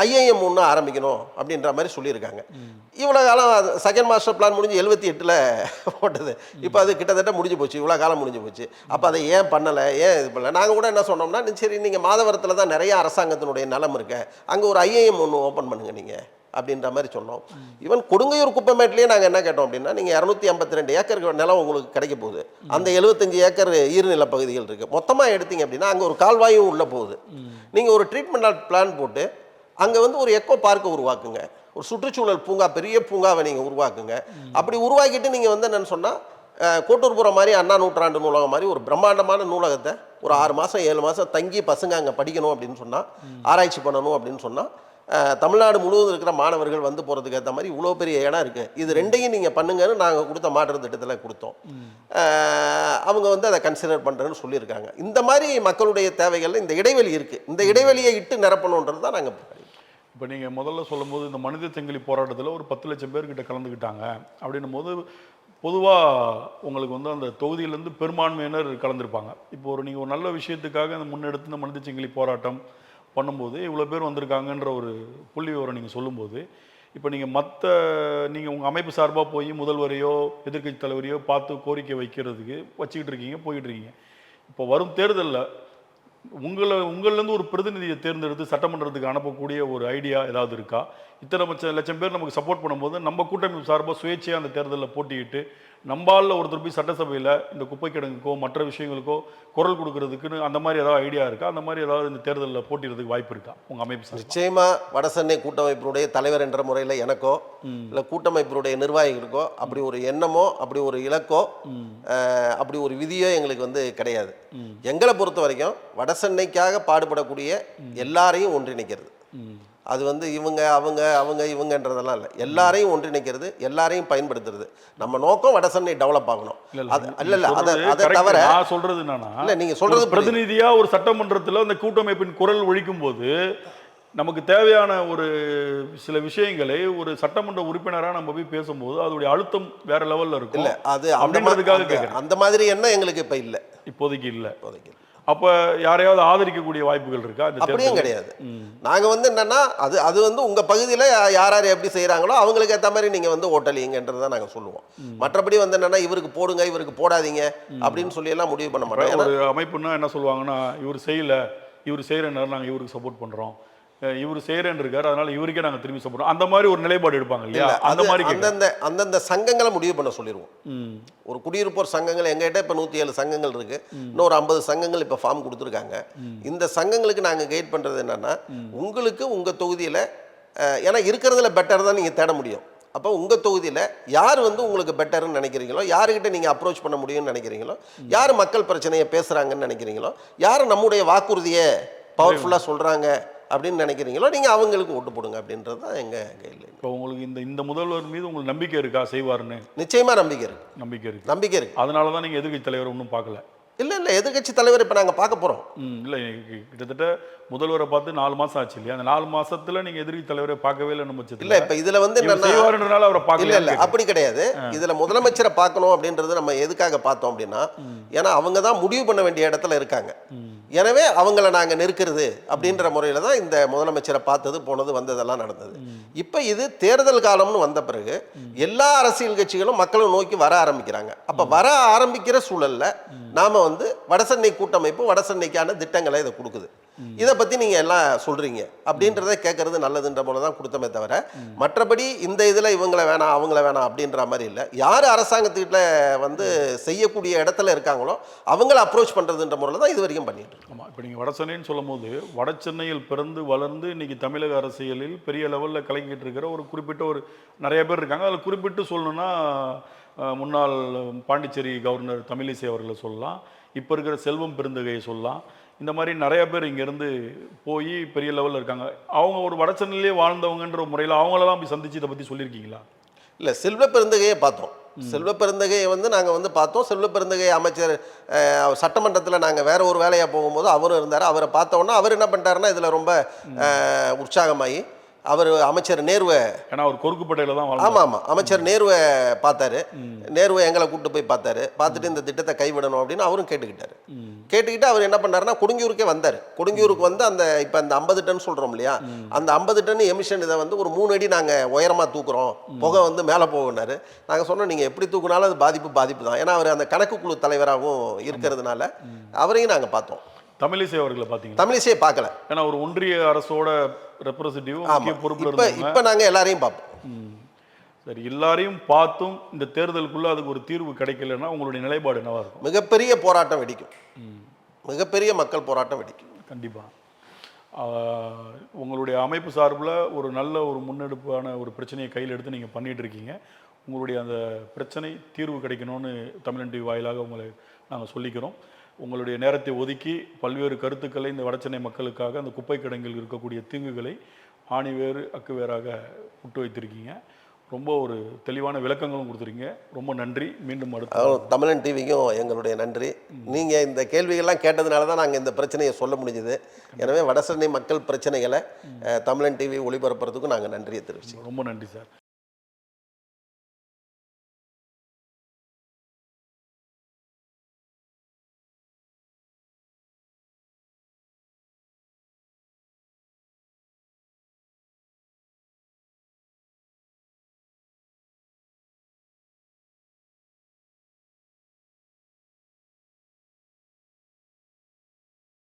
ஐஏஎம் ஒன்று ஆரம்பிக்கணும் அப்படின்ற மாதிரி சொல்லியிருக்காங்க. இவ்வளோ காலம் செகண்ட் மாஸ்டர் பிளான் முடிஞ்சு 78ல் போட்டது, இப்போ அது கிட்டத்தட்ட முடிஞ்சு போச்சு, இவ்வளோ காலம் முடிஞ்சு போச்சு. அப்போ அதை ஏன் பண்ணலை, ஏன் இது பண்ணலை? நாங்கள் கூட என்ன சொன்னோம்னா, சரி நீங்கள் மாதவரத்தில் தான் நிறையா அரசாங்கத்தினுடைய நலம் இருக்கு, அங்கே ஒரு ஐஏஎம் ஒன்று ஓப்பன் பண்ணுங்க நீங்கள் அப்படின்ற மாதிரி சொன்னோம். ஈவன் கொடுங்கையூர் குப்பமேட்லேயே நாங்கள் என்ன கேட்டோம் அப்படின்னா, நீங்கள் 252 ஏக்கர் நிலம் உங்களுக்கு கிடைக்க போகுது, அந்த 75 ஏக்கர் ஈரநில பகுதிகள் இருக்குது, மொத்தமாக எடுத்தீங்க அப்படின்னா அங்கே ஒரு கால்வாயும் உள்ளே போகுது. நீங்கள் ஒரு ட்ரீட்மெண்ட் பிளான் போட்டு அங்கே வந்து ஒரு எக்கோ பார்க்கை உருவாக்குங்க, ஒரு சுற்றுச்சூழல் பூங்கா, பெரிய பூங்காவை நீங்கள் உருவாக்குங்க. அப்படி உருவாக்கிட்டு நீங்கள் வந்து என்னென்னு சொன்னால் கோட்டூர்புரம் மாதிரி அண்ணா நூற்றாண்டு நூலகம் மாதிரி ஒரு பிரம்மாண்டமான நூலகத்தை ஒரு 6 மாதம் 7 மாதம் தங்கி பசங்க அங்கே படிக்கணும் அப்படின்னு சொன்னால், ஆராய்ச்சி பண்ணணும் அப்படின்னு சொன்னால், தமிழ்நாடு முழுவதும் இருக்கிற மாணவர்கள் வந்து போகிறதுக்கு ஏற்ற மாதிரி இவ்வளோ பெரிய இடம் இருக்குது. இது ரெண்டையும் நீங்கள் பண்ணுங்கன்னு நாங்கள் கொடுத்த மாற்று திட்டத்தில் கொடுத்தோம். அவங்க வந்து அதை கன்சிடர் பண்ணுறேன்னு சொல்லியிருக்காங்க. இந்த மாதிரி மக்களுடைய தேவைகளில் இந்த இடைவெளி இருக்குது. இந்த இடைவெளியை இட்டு நிரப்பணுன்றது தான் நாங்கள். இப்போ நீங்கள் முதல்ல சொல்லும்போது இந்த மனித சங்கிலி போராட்டத்தில் ஒரு 10 லட்சம் பேர்கிட்ட கலந்துக்கிட்டாங்க அப்படின்னும் போது பொதுவாக உங்களுக்கு வந்து அந்த தொகுதியிலேருந்து பெரும்பான்மையினர் கலந்துருப்பாங்க. இப்போ நீங்கள் ஒரு நல்ல விஷயத்துக்காக அந்த முன்னெடுத்து இந்த மனித சங்கிலி போராட்டம் பண்ணும்போது இவ்வளோ பேர் வந்திருக்காங்கன்ற ஒரு புள்ளி விவரம் நீங்கள் சொல்லும்போது, இப்போ நீங்கள் உங்கள் அமைப்பு சார்பாக போய் முதல்வரையோ எதிர்க்கட்சி தலைவரையோ பார்த்து கோரிக்கை வைக்கிறதுக்கு வச்சுக்கிட்டு இருக்கீங்க, போய்கிட்டு இருக்கீங்க. இப்போ வரும் தேர்தலில் உங்கள்லேருந்து ஒரு பிரதிநிதியை தேர்ந்தெடுத்து சட்டமன்றத்துக்கு அனுப்பக்கூடிய ஒரு ஐடியா ஏதாவது இருக்கா? இத்தனை லட்சம் பேர் நமக்கு சப்போர்ட் பண்ணும்போது நம்ம கூட்டமைப்பு சார்பாக சுயேட்சையாக அந்த தேர்தலில் போட்டிக்கிட்டு நம்மால் ஒருத்தர் போய் சட்டசபையில் இந்த குப்பை கிடங்குக்கோ மற்ற விஷயங்களுக்கோ குரல் கொடுக்கறதுக்குன்னு அந்த மாதிரி ஏதாவது ஐடியா இருக்கா? அந்த மாதிரி ஏதாவது இந்த தேர்தலில் போட்டிடுறதுக்கு வாய்ப்பு இருக்கா உங்கள் அமைப்பு சார்? நிச்சயமாக வடசென்னை கூட்டமைப்பினுடைய தலைவர் என்ற முறையில் எனக்கோ இல்லை கூட்டமைப்பினுடைய நிர்வாகிகளுக்கோ அப்படி ஒரு எண்ணமோ அப்படி ஒரு இலக்கோ அப்படி ஒரு விதியோ எங்களுக்கு வந்து கிடையாது. எங்களை பொறுத்த வரைக்கும் வடசென்னைக்காக பாடுபடக்கூடிய எல்லாரையும் ஒன்றிணைக்கிறது. அது வந்து இவங்க அவங்க அவங்க இவங்கன்றதெல்லாம் இல்லை, எல்லாரையும் ஒன்றிணைக்கிறது, எல்லாரையும் பயன்படுத்துறது. நம்ம நோக்கம் வடசென்னை டெவலப் ஆகணும். அதை தவிர நான் சொல்றது என்னன்னா, இல்லை நீங்கள் சொல்றது பிரதிநிதியா ஒரு சட்டமன்றத்தில் அந்த கூட்டமைப்பின் குரல் ஒழிக்கும் போது நமக்கு தேவையான ஒரு சில விஷயங்களை ஒரு சட்டமன்ற உறுப்பினராக நம்ம போய் பேசும்போது அதோடைய அழுத்தம் வேற லெவலில் இருக்கும். இல்லை அது அந்த மாதிரி என்ன எங்களுக்கு இப்போ இல்லை, இப்போதைக்கு இல்லை. அப்போ யாரையாவது ஆதரிக்கக்கூடிய வாய்ப்புகள் இருக்கா? அப்படியும் கிடையாது. நாங்கள் வந்து என்னன்னா அது வந்து உங்கள் பகுதியில் யார் யார் எப்படி செய்கிறாங்களோ அவங்களுக்கு ஏற்ற மாதிரி நீங்கள் வந்து ஓட்டலிங்கன்றது தான் நாங்கள் சொல்லுவோம். மற்றபடி வந்து என்னன்னா இவருக்கு போடுங்க இவருக்கு போடாதீங்க அப்படின்னு சொல்லி எல்லாம் முடிவு பண்ண மாட்டோம். ஒரு அமைப்புன்னா என்ன சொல்லுவாங்கன்னா, இவர் செய்யல, இவர் செய்கிறனால நாங்கள் இவருக்கு சப்போர்ட் பண்ணுறோம், இவர் செய்கிறேன்னு இருக்காரு அதனால இவருக்கே நாங்கள் திரும்பி சப்போர்ட், அந்த மாதிரி ஒரு நிலைப்பாடு எடுப்பாங்க இல்லையா? அந்த மாதிரி அந்தந்த சங்கங்களை முடிவு பண்ண சொல்லிடுவோம். ஒரு குடியிருப்போர் சங்கங்கள் எங்ககிட்ட இப்போ 107 சங்கங்கள் இருக்கு, இன்னொரு 50 சங்கங்கள் இப்போ ஃபார்ம் கொடுத்துருக்காங்க. இந்த சங்கங்களுக்கு நாங்கள் கைட் பண்ணுறது என்னன்னா, உங்களுக்கு உங்கள் தொகுதியில் ஏன்னா இருக்கிறதுல பெட்டர் தான் நீங்கள் தேட முடியும். அப்போ உங்கள் தொகுதியில் யார் வந்து உங்களுக்கு பெட்டர்னு நினைக்கிறீங்களோ, யாருக்கிட்ட நீங்கள் அப்ரோச் பண்ண முடியும்னு நினைக்கிறீங்களோ, யார் மக்கள் பிரச்சனையை பேசுகிறாங்கன்னு நினைக்கிறீங்களோ, யார் நம்முடைய வாக்குறுதியை பவர்ஃபுல்லாக சொல்கிறாங்க அப்படின்னு நினைக்கிறீங்களோ நீங்கள் அவங்களுக்கு ஓட்டு போடுங்க அப்படின்றது தான் எங்கள் கைட்லைன். இப்போ உங்களுக்கு இந்த முதல்வர் மீது உங்களுக்கு நம்பிக்கை இருக்கா செய்வார்னு? நிச்சயமாக நம்பிக்கை இருக்கு. அதனால தான் நீங்கள் எதிர்க்கட்சி தலைவர் ஒன்றும் பார்க்கல? இல்லை எதிர்க்கட்சி தலைவர் இப்போ நாங்கள் பார்க்க போகிறோம். இல்லை, கிட்டத்தட்ட முதல்வரை பார்த்து 4 மாதம் ஆச்சு இல்லையா? அந்த 4 மாதத்தில் நீங்கள் எதிர்க்கட்சி தலைவரை பார்க்கவே இல்லை நம்ம. இல்லை இப்போ இதில் வந்து செய்வாருன்றனால அவரை பார்க்கல. இல்லை அப்படி கிடையாது. இதில் முதலமைச்சரை பார்க்கணும் அப்படின்றது நம்ம எதுக்காக பார்த்தோம் அப்படின்னா, ஏன்னா அவங்க தான் முடிவு பண்ண வேண்டிய இடத்துல இருக்காங்க. எனவே அவங்கள நாங்கள் நெருக்கிறது அப்படின்ற முறையில் தான் இந்த முதலமைச்சரை பார்த்தது போனது வந்ததெல்லாம் நடந்தது. இப்போ இது தேர்தல் காலம்னு வந்த பிறகு எல்லா அரசியல் கட்சிகளும் மக்களும் நோக்கி வர ஆரம்பிக்கிறாங்க. அப்போ வர ஆரம்பிக்கிற சூழல்ல நாம வந்து வடசென்னை கூட்டமைப்பு வடசென்னைக்கான திட்டங்களை இதை கொடுக்குது. இதை பற்றி நீங்கள் எல்லாம் சொல்கிறீங்க அப்படின்றத கேட்கறது நல்லதுன்ற போல தான் கொடுத்தமே தவிர, மற்றபடி இந்த இதில் இவங்களை வேணாம் அவங்கள வேணாம் அப்படின்ற மாதிரி இல்லை. யார் அரசாங்கத்துக்கிட்ட வந்து செய்யக்கூடிய இடத்துல இருக்காங்களோ அவங்கள அப்ரோச் பண்ணுறதுன்ற முறையில் தான் இது வரைக்கும் பண்ணிட்டு இருக்கோம். ஆமாம், இப்போ நீங்கள் வடசென்னைன்னு சொல்லும் போது வடசென்னையில் பிறந்து வளர்ந்து இன்னைக்கு தமிழக அரசியலில் பெரிய லெவலில் கலங்கிட்டு இருக்கிற ஒரு குறிப்பிட்ட ஒரு நிறைய பேர் இருக்காங்க. அதில் குறிப்பிட்டு சொல்லணும்னா முன்னாள் பாண்டிச்சேரி கவர்னர் தமிழிசை அவர்களை சொல்லலாம், இப்போ இருக்கிற செல்வம் பெருந்தகையை சொல்லலாம். இந்த மாதிரி நிறைய பேர் இங்கேருந்து போய் பெரிய லெவலில் இருக்காங்க. அவங்க ஒரு வடசென்னையிலே வாழ்ந்தவங்கன்ற முறையில் அவங்களெல்லாம் போய் சந்திச்சு இதை பற்றி சொல்லியிருக்கீங்களா? இல்லை, செல்வ பெருந்தகையை பார்த்தோம். செல்வ பெருந்தகையை வந்து நாங்கள் வந்து பார்த்தோம். செல்வ பெருந்தகை அமைச்சர் சட்டமன்றத்தில் நாங்கள் வேற ஒரு வேலையாக போகும்போது அவரும் இருந்தார். அவரை பார்த்தோன்னா அவர் என்ன பண்ணிட்டாருன்னா இதில் ரொம்ப உற்சாகமாகி அவர் அமைச்சர் நேருவை, ஏன்னா அவர் கொருக்குப்பட்டையில் தான், ஆமாம் அமைச்சர் நேருவை பார்த்தாரு. நேருவை எங்களை கூப்பிட்டு போய் பார்த்துட்டு இந்த திட்டத்தை கைவிடணும் அப்படின்னு அவரும் கேட்டுக்கிட்டு அவர் என்ன பண்ணாருன்னா கொடுங்கியூருக்கே வந்தார். கொடுங்கியூருக்கு வந்து அந்த இப்போ அந்த 50 டன் சொல்கிறோம் இல்லையா, அந்த 50 டன் எமிஷன் இதை வந்து ஒரு 3 அடி நாங்கள் உயரமாக தூக்குறோம், புகை வந்து மேலே போகுனாரு. நாங்கள் சொன்னோம் நீங்கள் எப்படி தூக்குனாலும் அது பாதிப்பு தான். ஏன்னா அவர் அந்த கணக்கு குழு தலைவராகவும் இருக்கிறதுனால அவரையும் நாங்கள் பார்த்தோம். தமிழிசை அவர்களை பார்த்தீங்க? தமிழிசையை பார்க்கல, ஏன்னா ஒரு ஒன்றிய அரசோட ரெப்ரசன்டேட்டிவ் பொறுப்பு. இப்போ நாங்கள் எல்லாரையும் பார்ப்போம். சரி, எல்லாரையும் பார்த்தும் இந்த தேர்தலுக்குள்ள அதுக்கு ஒரு தீர்வு கிடைக்கலன்னா உங்களுடைய நிலைப்பாடு என்னவா இருக்கும்? மிகப்பெரிய போராட்டம் வெடிக்கும், மிகப்பெரிய மக்கள் போராட்டம் வெடிக்கும் கண்டிப்பாக. உங்களுடைய அமைப்பு சார்பில் ஒரு நல்ல ஒரு முன்னெடுப்பான ஒரு பிரச்சனையை கையில் எடுத்து நீங்கள் பண்ணிகிட்டு இருக்கீங்க. உங்களுடைய அந்த பிரச்சனை தீர்வு கிடைக்கணும்னு தமிழன் டிவி வாயிலாக உங்களை நாங்கள் சொல்லிக்கிறோம். உங்களுடைய நேரத்தை ஒதுக்கி பல்வேறு கருத்துக்களை இந்த வடசென்னை மக்களுக்காக அந்த குப்பை கிடங்கில் இருக்கக்கூடிய தீங்குகளை ஆணி வேறு அக்கு வேறாக விட்டு வைத்திருக்கீங்க. ரொம்ப ஒரு தெளிவான விளக்கங்களும் கொடுத்துருக்கீங்க. ரொம்ப நன்றி. மீண்டும் அடுத்த தமிழன் டிவிக்கும் எங்களுடைய நன்றி. நீங்கள் இந்த கேள்விகள்லாம் கேட்டதுனால தான் நாங்கள் இந்த பிரச்சனையை சொல்ல முடிஞ்சுது. எனவே வடசென்னை மக்கள் பிரச்சனைகளை தமிழன் டிவி ஒளிபரப்புறதுக்கும் நாங்கள் நன்றியை தெரிவிச்சோம். ரொம்ப நன்றி சார்.